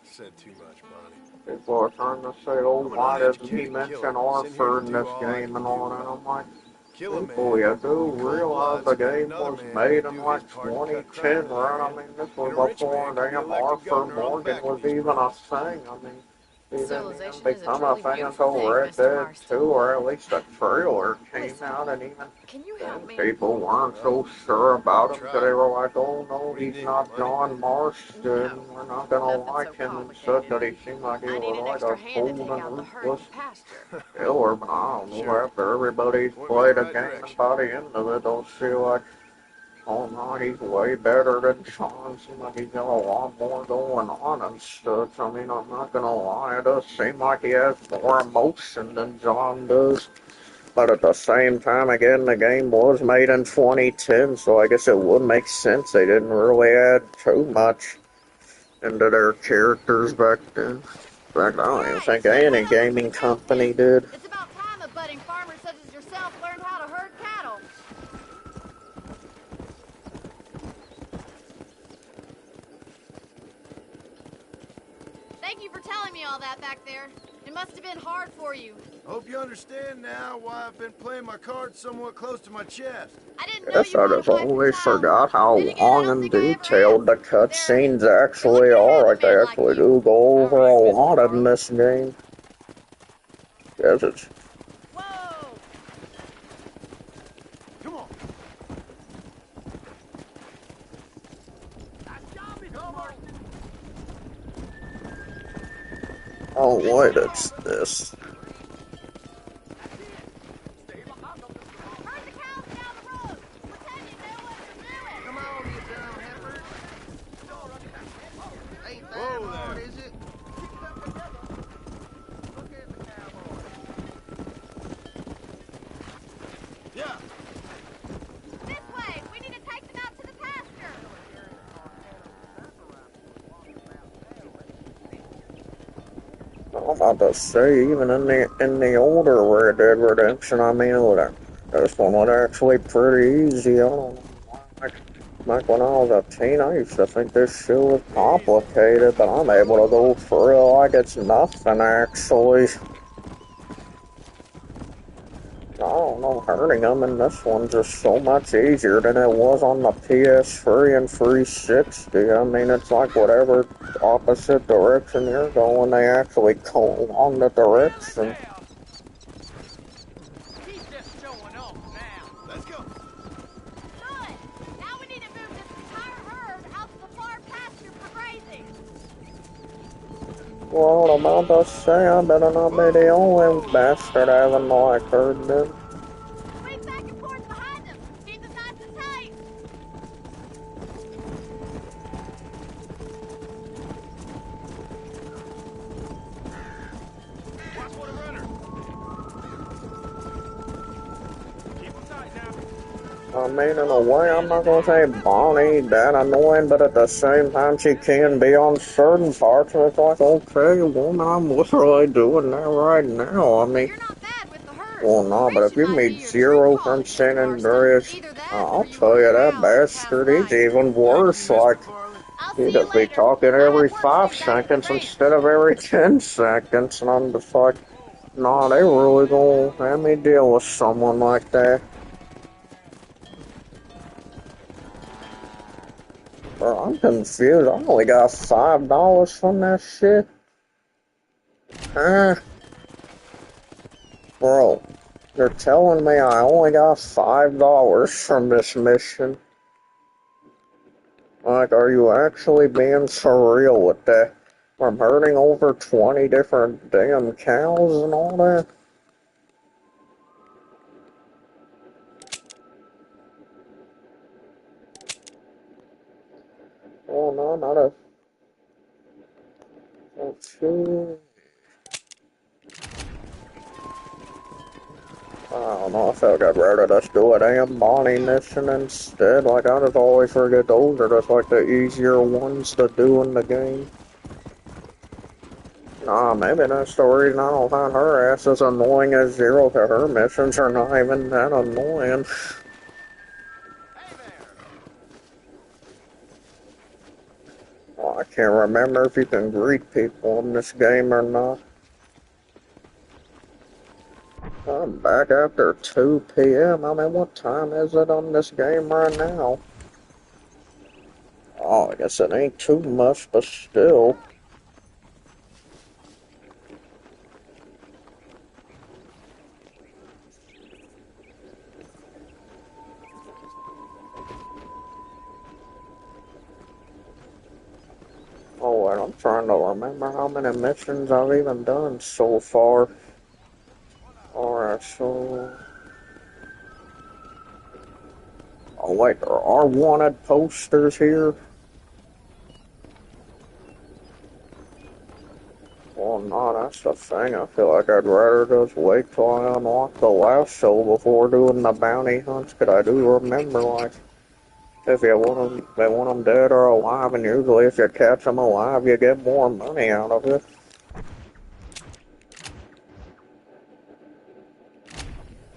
Said too much, Bonnie. People are trying to say, oh, I'm an why doesn't he uneducated mention killer, sent here Arthur to in do this all I game can and do, all that? I'm like, kill a people, man you in do cold realize blood the so that game another was man made could in do like his part to cut 2010, crime right? I area, mean, this and was a rich before man could be damn elected Arthur governor on the Morgan back was of his even a brothers. thing. I mean, he didn't even Civilization is a become a truly thing beautiful until thing, Red Mr. Dead Marston. 2, or at least a trailer came Listen, out, and even can you then help me? people weren't so sure about him, because they were like, oh no, What do you he's need, not money? John Marston, No, we're not gonna nothing like so him and such, complicated. that he seemed like he I need was an like extra a hand to cold take and out the herd ruthless in pasture. killer, but I don't know, Sure. after everybody's Point me in the played a right game direction. and by the end of it, they'll see like, oh no, he's way better than Sean. Seems like he's got a lot more going on and stuff. I mean, I'm not gonna lie, it does seem like he has more emotion than John does. But at the same time, again, the game was made in 2010, so I guess it would make sense they didn't really add too much into their characters back then. In fact, I don't even think any gaming company did. It's about time a budding farmer such as yourself learned how to herd cattle. Thank you for telling me all that back there. It must have been hard for you. Hope you understand now why I've been playing my cards somewhat close to my chest. I didn't know Guess you I had a just wife and always child. forgot how Then again, I long don't and think I ever detailed the asked. cutscenes actually are. Like, they actually do go over a lot in this game. Guess it's Come on. oh wait, it's this. Come on, you dumb heifer. Ain't that hard, is it? Yeah. This way. We need to take them out to the pasture. I'm about to say, even in the older Red Dead Redemption, I mean, this one was actually pretty easy. I don't know. Like when I was a teen, I used to think this shit was complicated, but I'm able to go through it like it's nothing, actually. I don't know, hurting them in this one's just so much easier than it was on the PS3 and 360. I mean, it's like whatever opposite direction you're going, they actually go along the direction. Keep this showing off now. Let's go. Good. Now we need to move this entire herd out to the far pasture for grazing. Well, I'm about to say, I better not be the only bastard having like heard them. Swing back and forth behind them. Keep them nice and tight. Watch for the runner. Keep them tight now. I mean, in a way, I'm not gonna say Bonnie that annoying, but at the same time, she can be on certain parts, and it's like, okay, woman, I'm literally doing that right now. I mean, well, no, but if you meet Zero from San Andreas, I'll tell you that bastard, he's even worse. Like, he just be talking every 5 seconds instead of every 10 seconds, and I'm just like, nah, they really gonna have me deal with someone like that. Bro, I'm confused. I only got $5 from that shit. Huh? Bro, you're telling me I only got $5 from this mission? Like, are you actually being surreal with that? From herding over 20 different damn cows and all that. Oh no, not a... Okay. I don't know, I felt I'd rather just do a damn Bonnie mission instead. Like, I just always forget those are just like the easier ones to do in the game. Nah, maybe that's the reason I don't find her ass as annoying as Zero, because her missions are not even that annoying. Well, I can't remember if you can greet people in this game or not. I'm back after 2 p.m. I mean, what time is it on this game right now? Oh, I guess it ain't too much, but still. Oh, and I'm trying to remember how many missions I've even done so far. Alright, so... Oh wait, there are wanted posters here? Well, no, that's the thing. I feel like I'd rather just wait till I unlock the last show before doing the bounty hunts, 'cause I do remember, like, if you want them, they want them dead or alive, and usually if you catch them alive, you get more money out of it.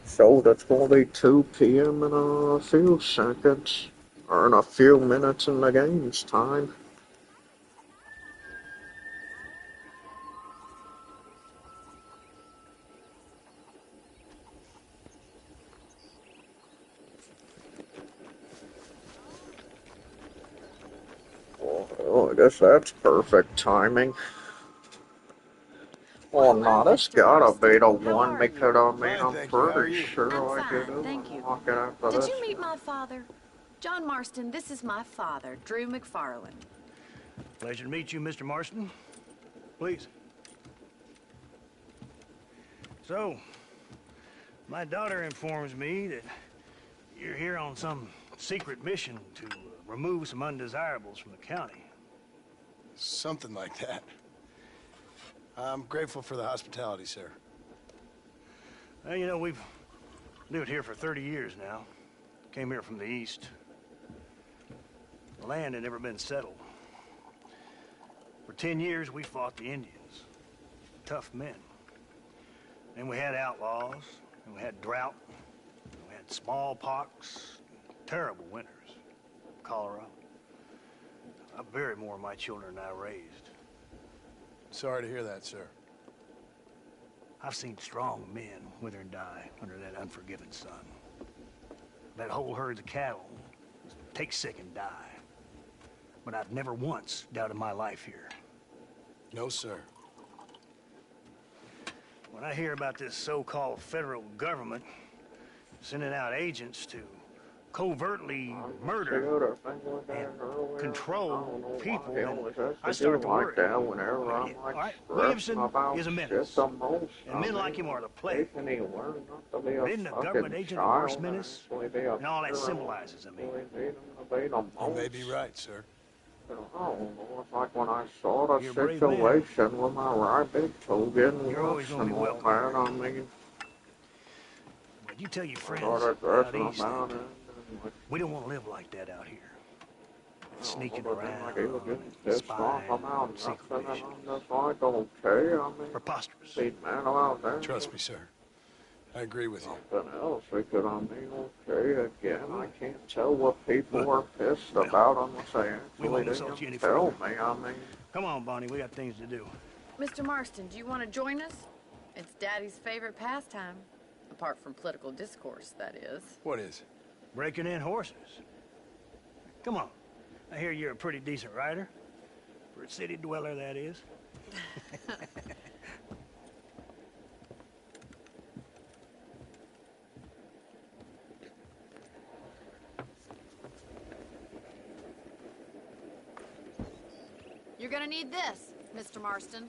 So that's gonna be 2 p.m. in a few seconds, or in a few minutes in the game's time. Well, I guess that's perfect timing. Well, no, that's gotta be the one because I mean, I'm pretty sure I did unlock it after Did this. you meet my father? John Marston, this is my father, Drew McFarland. Pleasure to meet you, Mr. Marston. Please. So, my daughter informs me that you're here on some secret mission to remove some undesirables from the county. Something like that. I'm grateful for the hospitality, sir. Well, you know, we've lived here for 30 years now. Came here from the east. The land had never been settled. For 10 years, we fought the Indians. Tough men. Then we had outlaws, and we had drought, and we had smallpox, terrible winters, cholera. I buried more of my children than I raised. Sorry to hear that, sir. I've seen strong men wither and die under that unforgiving sun. That whole herds of cattle take sick and die. But I've never once doubted my life here. No, sir. When I hear about this so-called federal government sending out agents to covertly murder and control people, then I start to worry. All right, Williamson is a menace, and men like him are the plague. But isn't a government agent a worse menace? And all that symbolizes, I mean. You may be right, sir. I don't know, it's like when I saw the situation with my right big toe getting worse and all that, I mean... But you tell your friends out east, we don't want to live like that out here. Sneaking around, spying, secret missions. Preposterous. Trust me, sir. I agree with you. Something else, because I mean, okay, again, I can't tell what people are pissed about unless they actually didn't tell me, I mean... Come on, Bonnie, we got things to do. Mr. Marston, do you want to join us? It's Daddy's favorite pastime. Apart from political discourse, that is. What is? Breaking in horses. Come on. I hear you're a pretty decent rider. For a city dweller, that is. You're gonna need this. Mr. Marston.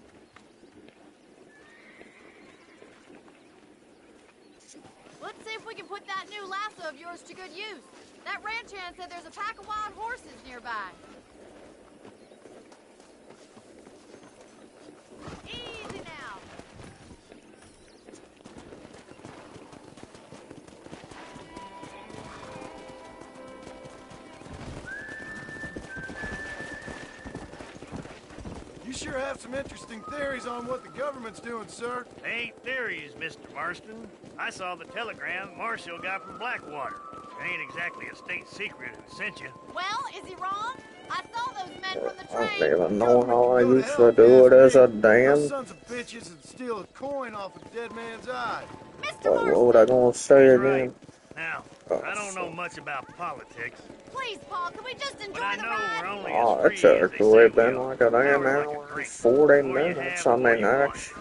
Let's see if we can put that new lasso of yours to good use. That ranch hand said there's a pack of wild horses nearby. Easy now. You sure have some interesting theories on what the government's doing, sir. Ain't theories, Mr. Marston. I saw the telegram Marshall got from Blackwater. It ain't exactly a state secret who sent you. Well, is he wrong? I saw those men from the I train. don't even know how I used to do it as a Those damn. sons of bitches would steal a coin off a dead man's eye. What was I gonna say again? Now, I don't know much about politics. Please, Paul, can we just enjoy I the know ride? we're only Oh, as it's free as they actually say we been are. like a damn hour and 40 minutes. I mean, actually.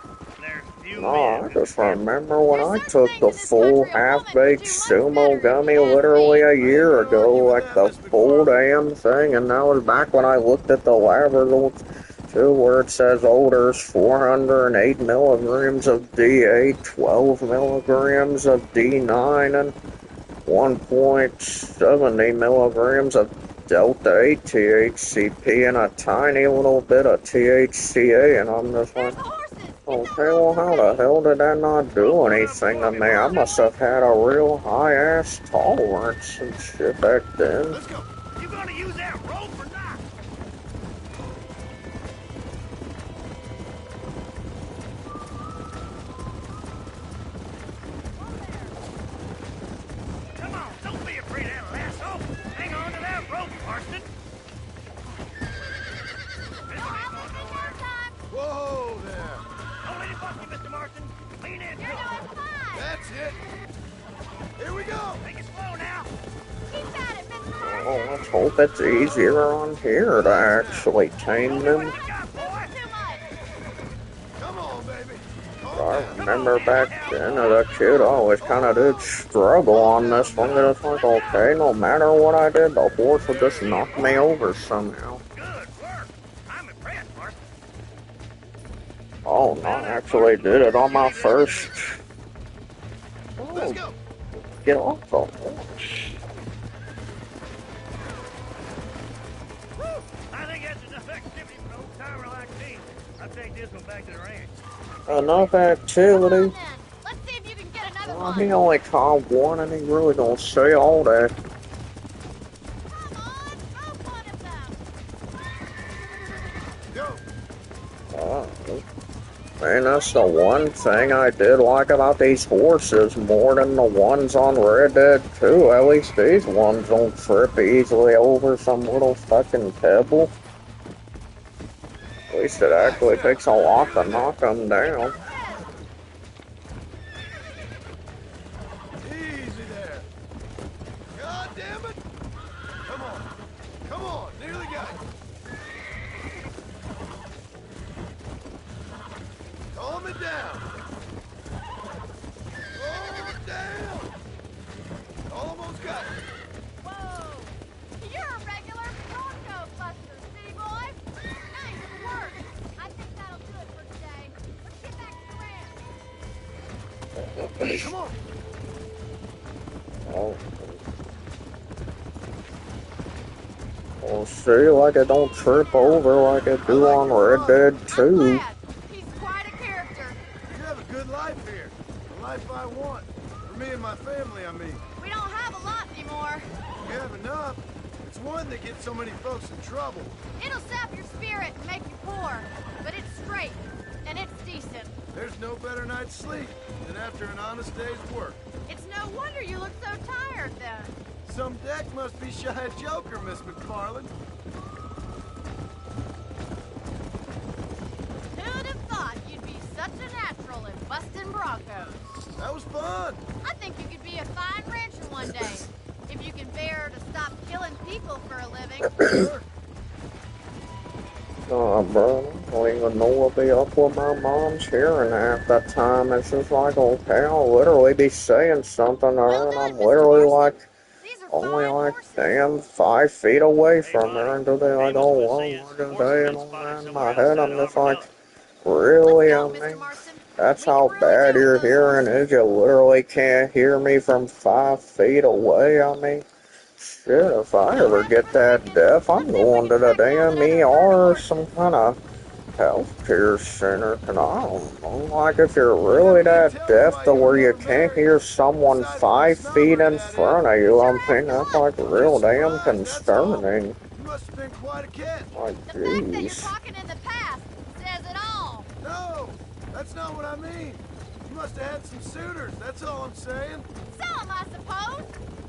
No, I just remember when I took the full half-baked sumo gummy literally a year ago, like the full damn thing, and that was back when I looked at the lab results too, where it says, oh, there's 408 milligrams of D8, 12 milligrams of D9, and 1.70 milligrams of Delta 8 THCP, and a tiny little bit of THCA, and I'm just like, okay, well, how the hell did that not do anything to me? I must have had a real high-ass tolerance and shit back then. Let's go. You gonna use that rope or not? Come on, don't be afraid of that lasso. Hang on to that rope, Marston. Whoa there. Don't let it bust you, Mr. Marston. Lean in. You're doing fine. That's it. Here we go. Take it slow now. Keep at it, Mr. Marston. Oh, let's hope it's easier on here to actually tame them. Come on, baby. I remember back then as a kid, I always kind of did struggle on this one. It's like, okay, no matter what I did, the horse would just knock me over somehow. Oh, no, I actually did it on my first. Oh, get off the horse. I think that's enough activity for an old-timer like me. I'll take this one back to the ranch. Enough activity. Let's see if you can get another Well, one. he only caught one, and he really don't say all that. Man, that's the one thing I did like about these horses more than the ones on Red Dead 2. At least these ones don't trip easily over some little fucking pebble. At least it actually takes a lot to knock them down. Easy there. God damn it. Come on. Come on. Nearly got it. Calm it down. Calm it down. Almost got it. Whoa! You're a regular Bronco buster, city boy. Nice work. I think that'll do it for today. Let's get back to the ranch. Come on. Oh. Well, see, like it don't trip over like it do on Red Dead 2. He's quite a character. You have a good life here. The life I want. For me and my family, I mean. We don't have a lot anymore. You have enough. It's one that gets so many folks in trouble. It'll sap your spirit and make you poor. But it's straight. And it's decent. There's no better night's sleep than after an honest day's work. It's no wonder you look so tired then. Some deck must be shy of Joker, Miss McFarland. Who'd have thought you'd be such a natural in busting Broncos? That was fun. I think you could be a fine rancher one day. If you can bear to stop killing people for a living. Oh, bro, I don't even know what be up with my mom's hearing half the time. It's just like, okay, I'll literally be saying something to her, and I'm literally like, only like damn 5 feet away from her, and they're like, oh well, what are they and all that in my head? I'm just like, really? I mean, that's how bad your hearing is. You literally can't hear me from 5 feet away. I mean, shit, if I ever get that deaf, I'm going to the damn ER or some kind of healthcare center. And I don't know, like if you're really that deaf to where you can't hear someone 5 feet in front of you, I mean, that's like real damn concerning. You must have been quite a kid. Like, The fact that you're jeez. talking in the past says it all. No, that's not what I mean. You must have had some suitors, that's all I'm saying. Some, I suppose.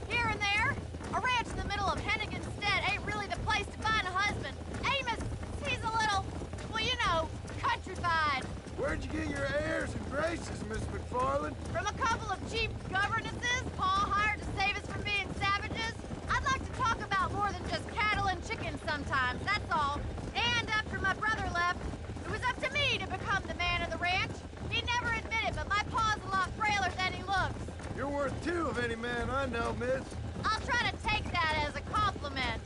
Here and there. A ranch in the middle of Hennigan's Stead ain't really the place to find a husband. Amos, he's a little, well, you know, countrified. Where'd you get your airs and graces, Miss McFarland? From a couple of cheap governesses Paul hired to save us from being savages. I'd like to talk about more than just cattle and chickens sometimes, that's all. And after my brother left, it was up to me to become the man of the ranch. He never admitted, but my pa's a lot frailer than he looks. You're worth 2 of any man I know, miss. I'll try to take that as a compliment.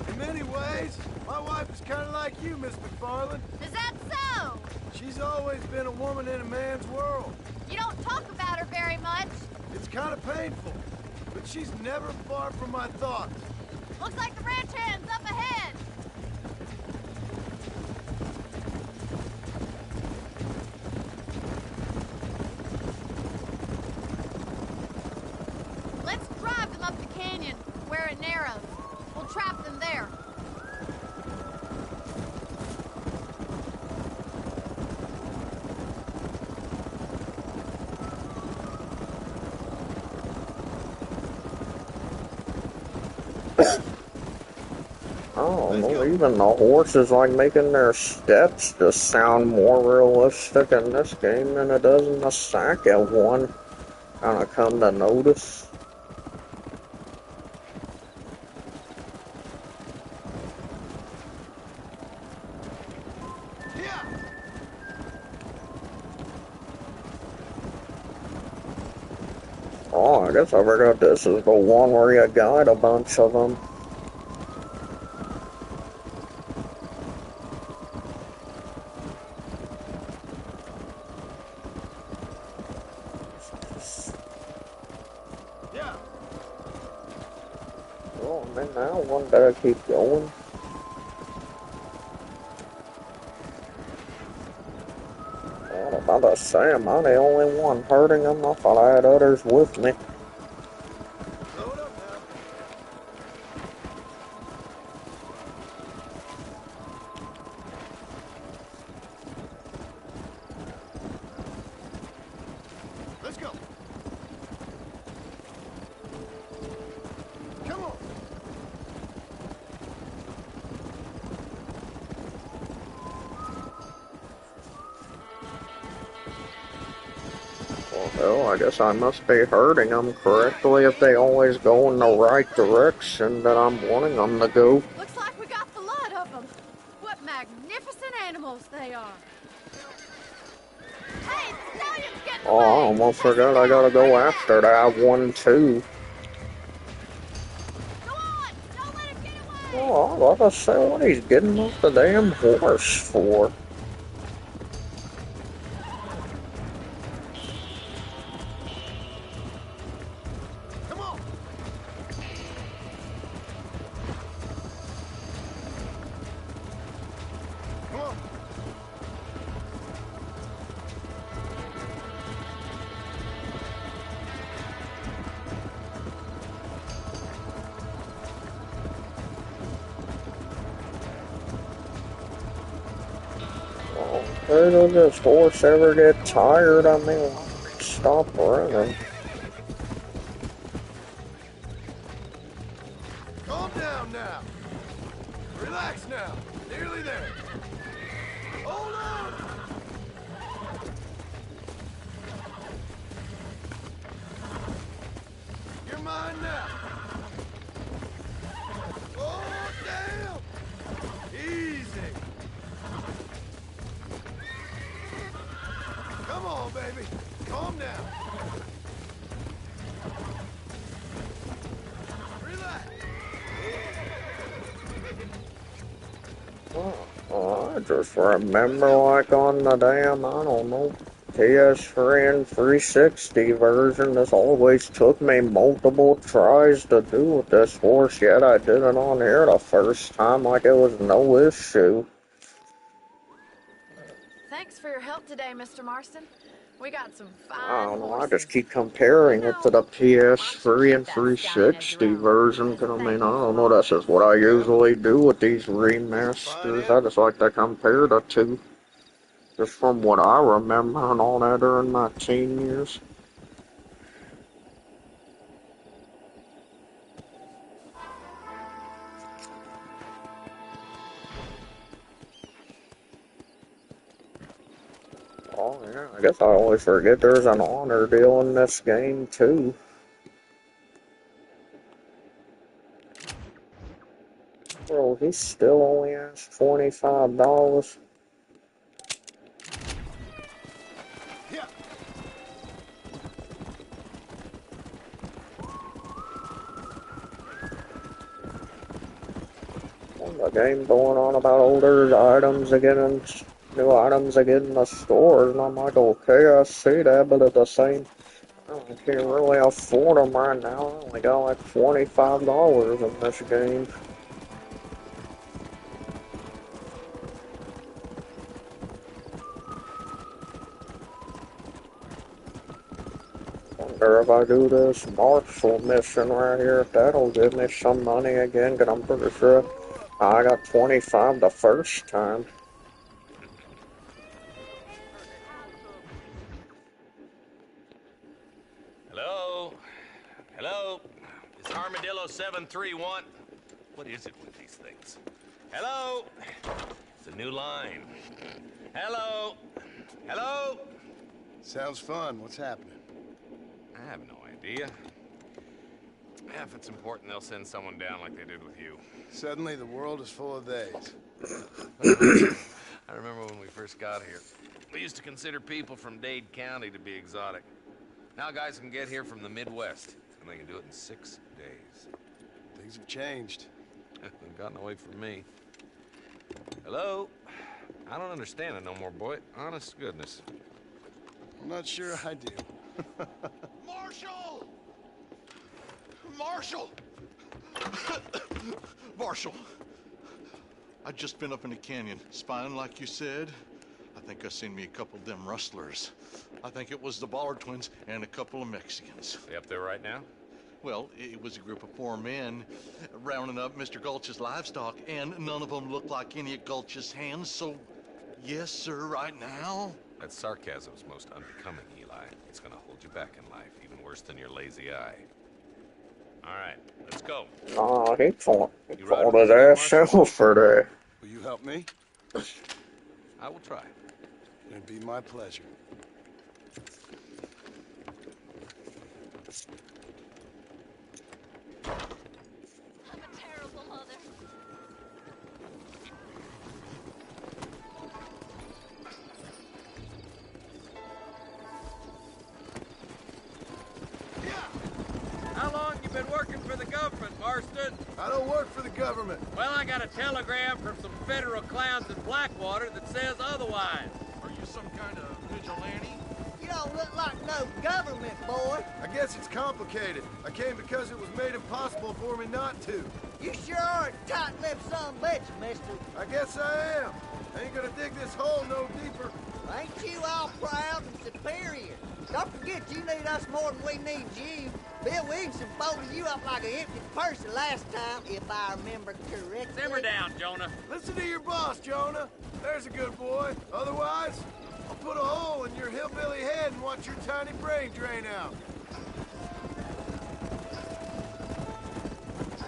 In many ways, my wife is kind of like you, Miss McFarland. Is that so? She's always been a woman in a man's world. You don't talk about her very much. It's kind of painful, but she's never far from my thoughts. Looks like the ranch hand's up ahead. Let's drive them up the canyon, where it narrows. We'll trap them there. I don't know, even the horses like making their steps just sound more realistic in this game than it does in the second one. Kinda come to notice. Oh, I guess I forgot this is the one where you got a bunch of them. Yeah. Oh man, now one better keep going. I was about to say, am I the only one hurting them? I thought I had others with me. Load up now. Let's go. Come on. Well, hell, I guess I must be hurting them correctly if they always go in the right direction that I'm wanting them to go. Looks like we got the lot of them. What magnificent animals they are. Hey, the stallion's getting Oh, I almost forgot I gotta go after that one too. Oh, I was about to say what he's getting off the damn horse for. Come on. Come on. Where does this horse ever get tired? I mean, why would he stop running? Calm down now. Relax now. Nearly there. Hold on. You're mine now. Oh, damn. Easy. Come on, baby. Calm down. just remember like on the damn, I don't know, PS3 and 360 version, this always took me multiple tries to do with this horse, yet I did it on here the first time like it was no issue. Thanks for your help today, Mr. Marston. We got some fine I don't know, I horses. just keep comparing it to the PS3 and 360 version, because I mean, I don't know, that's just what I usually do with these remasters. I just like to compare the two, just from what I remember and all that during my teen years. Oh yeah, I guess I always forget there's an honor deal in this game too. Bro, he still only asked $25. The game going on about older items again, new items again in the stores, and I'm like, okay, I see that, but at the same time, I can't really afford them right now. I only got like $25 in this game. Wonder if I do this Marshall mission right here, if that'll give me some money again, because I'm pretty sure I got 25 the first time. Hello? Hello? Is Armadillo 731? What is it with these things? Hello? It's a new line. Hello? Hello? Sounds fun. What's happening? I have no idea. Yeah, if it's important, they'll send someone down like they did with you. Suddenly, the world is full of theys. I remember when we first got here. We used to consider people from Dade County to be exotic. Now guys can get here from the Midwest, and they can do it in 6 days. Things have changed. They've gotten away from me. Hello? I don't understand it no more, boy. Honest to goodness. I'm not sure I do. Marshall! Marshall! Marshall! I just been up in the canyon, spying like you said. I think I seen me a couple of them rustlers. I think it was the Ballard twins and a couple of Mexicans. They up there right now? Well, it was a group of 4 men rounding up Mr. Gulch's livestock, and none of them looked like any of Gulch's hands, so yes, sir, right now. That sarcasm's most unbecoming, Eli. It's gonna hold you back in life, even worse than your lazy eye. All right, let's go. Oh, he fought his ass out for that. Will you help me? I will try. It'd be my pleasure. I'm a terrible mother. How long you been working for the government, Marston? I don't work for the government. Well, I got a telegram from some federal clowns in Blackwater that says otherwise. Are you some kind of vigilante? You don't look like no government, boy. I guess it's complicated. I came because it was made impossible for me not to. You sure are a tight-lipped son of a bitch, mister. I guess I am. I ain't gonna dig this hole no deeper. Ain't you all proud and superior? Don't forget you need us more than we need you. Bill Williamson folded you up like an empty purse the last time, if I remember correctly. Simmer down, Jonah. Listen to your boss, Jonah. There's a good boy. Otherwise, I'll put a hole in your hillbilly head and watch your tiny brain drain out.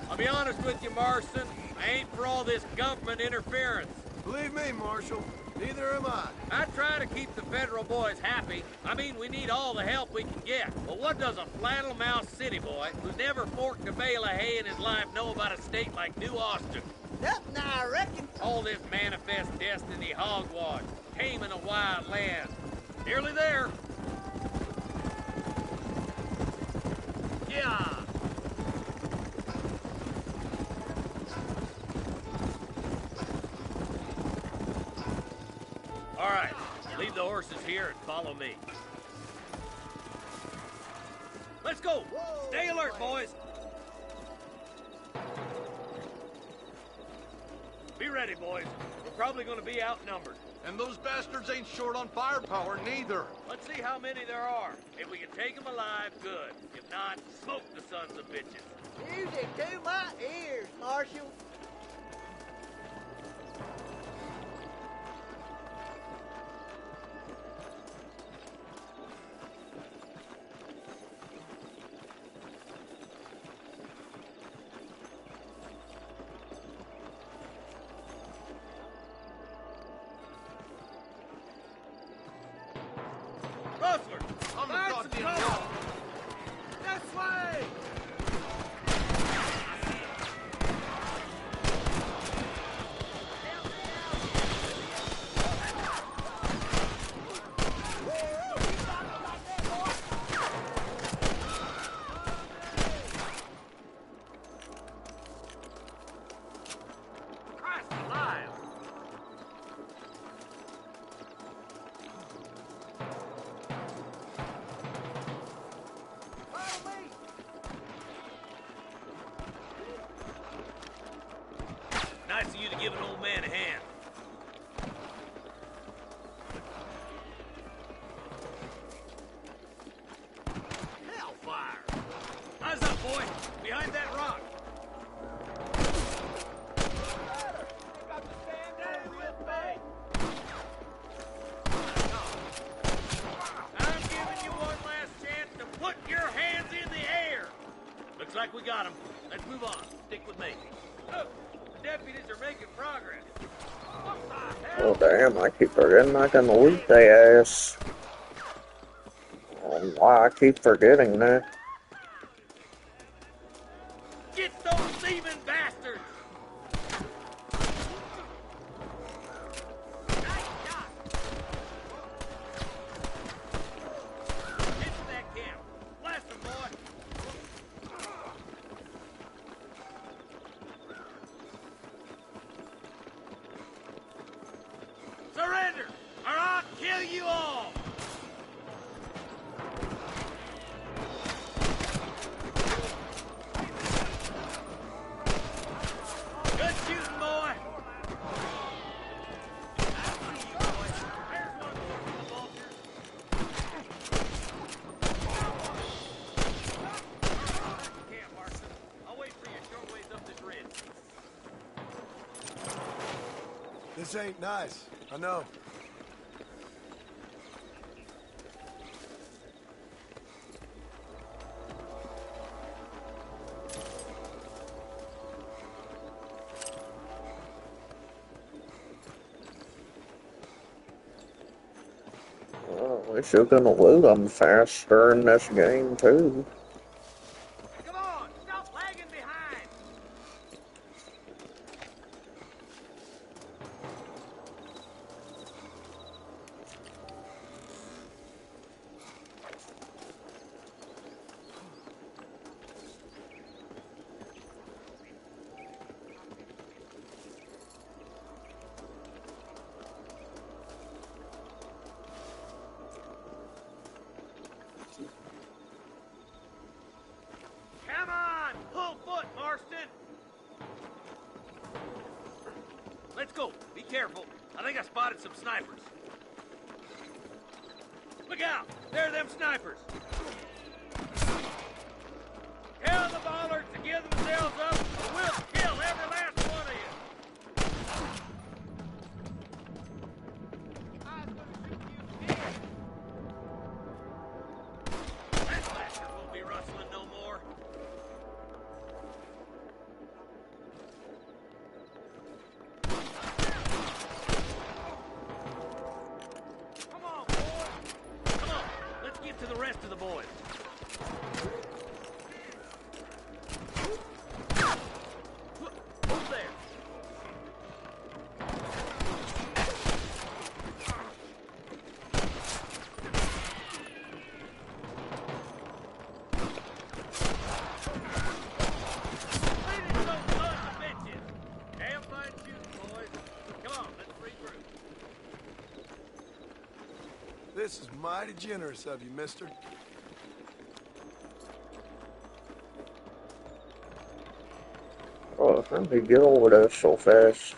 I'll be honest with you, Marston. I ain't for all this government interference. Believe me, Marshal, neither am I. I try to keep the federal boys happy. I mean, we need all the help we can get. But what does a flannel-mouthed city boy who's never forked a bale of hay in his life know about a state like New Austin? Nothing, I reckon. All this manifest destiny hogwash, taming a wild land. Nearly there. Yeah. horses here and follow me. Let's go! Stay alert, boys! Be ready, boys. We're probably gonna be outnumbered. And those bastards ain't short on firepower, neither. Let's see how many there are. If we can take them alive, good. If not, smoke the sons of bitches. Music to my ears, Marshal. Rustler! On the Find some goddamn cover! wall. This way! Christ alive! Nice of you to give an old man a hand. Hellfire! Eyes up, boy! Behind that rock! Stay with me! I'm giving you one last chance to put your hands in the air! Looks like we got him. Let's move on. Stick with me. Look, the deputies are making progress. Oh damn, I keep forgetting I can loot their ass. Oh, why I keep forgetting that. Get those thieving bastards! Nice shot! Into that camp. Blast them, boy! Surrender, or I'll kill you all! Good shooting, boy! Camp, Marston. I'll wait for you a short ways up this ridge. This ain't nice. I know. Well, we should gonna loot them faster in this game too. Come on, stop lagging behind! Come on, pull foot, Marston! Let's go. Be careful. I think I spotted some snipers. Look out! There are them snipers! Tell the bollards to give themselves up, or we'll kill every last one of you! That bastard won't be rustling no more. Come on, boy! Come on, let's get to the rest of the boys. This is mighty generous of you, mister. Oh, how did he get over there so fast?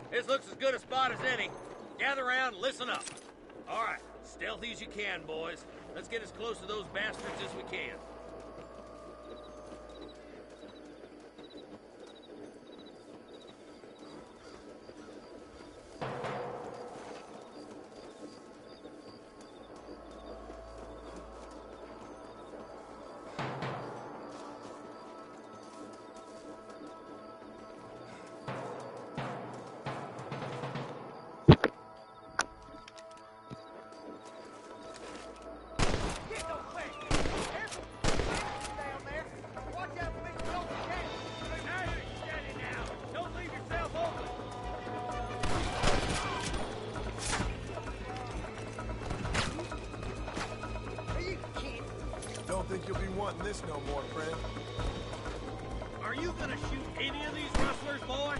This looks as good a spot as any. Gather around and listen up. All right, stealthy as you can, boys. Let's get as close to those bastards as we can. Don't think you'll be wanting this no more, friend. Are you gonna shoot any of these rustlers, boy?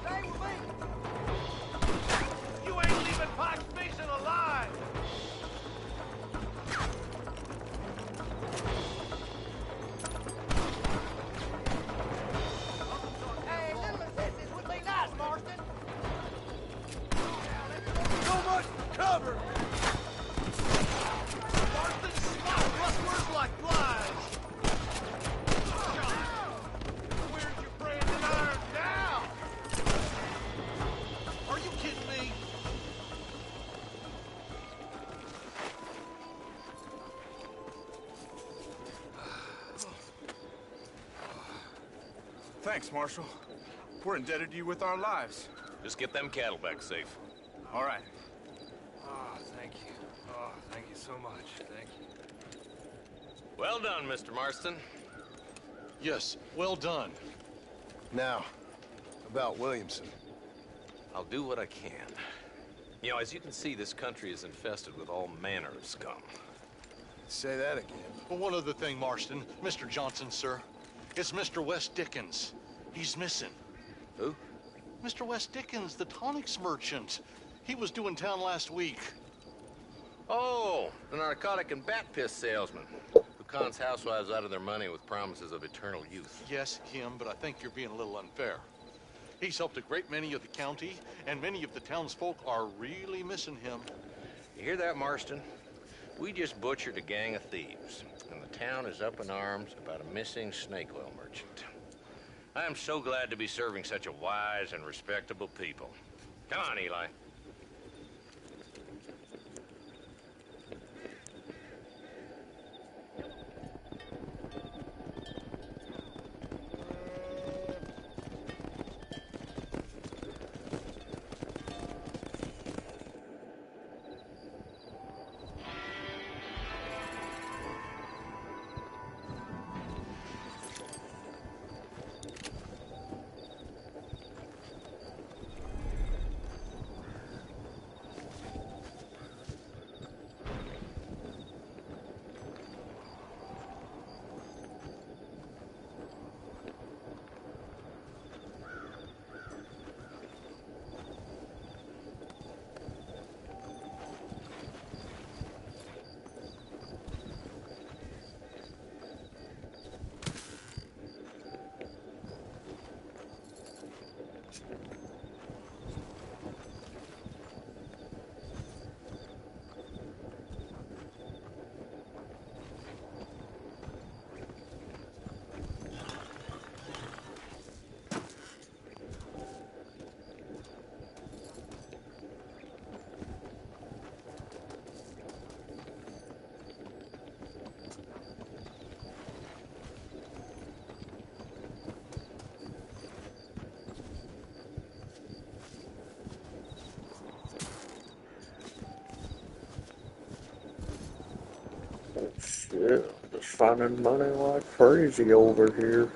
Stay with me. You ain't leaving Pike Station alive! Hey, little assistance would be nice, Marston. So much for cover! Marston, smart rustlers like flies! Where's your branded iron now? Are you kidding me? Thanks, Marshal. We're indebted to you with our lives. Just get them cattle back safe. All right. Oh, thank you. Oh, thank you so much. Thank you. Well done, Mr. Marston. Yes, well done. Now, about Williamson. I'll do what I can. You know, as you can see, this country is infested with all manner of scum. Say that again. Well, one other thing, Marston. Mr. Johnson, sir. It's Mr. Wes Dickens. He's missing. Who? Mr. Wes Dickens, the tonics merchant. He was due in town last week. Oh, the narcotic and bat piss salesman who cons housewives out of their money with promises of eternal youth. Yes, him, but I think you're being a little unfair. He's helped a great many of the county, and many of the townsfolk are really missing him. You hear that, Marston? We just butchered a gang of thieves, and the town is up in arms about a missing snake oil merchant. I am so glad to be serving such a wise and respectable people. Come on, Eli. Shit, just finding money like crazy over here.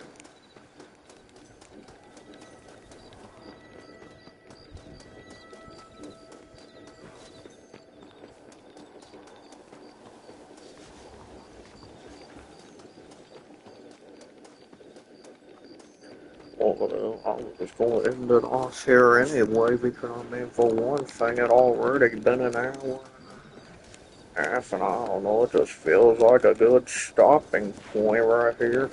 Well, I was just going to end it off here anyway, because I mean, for one thing, it already been an hour and a half, and I don't know, it just feels like a good stopping point right here.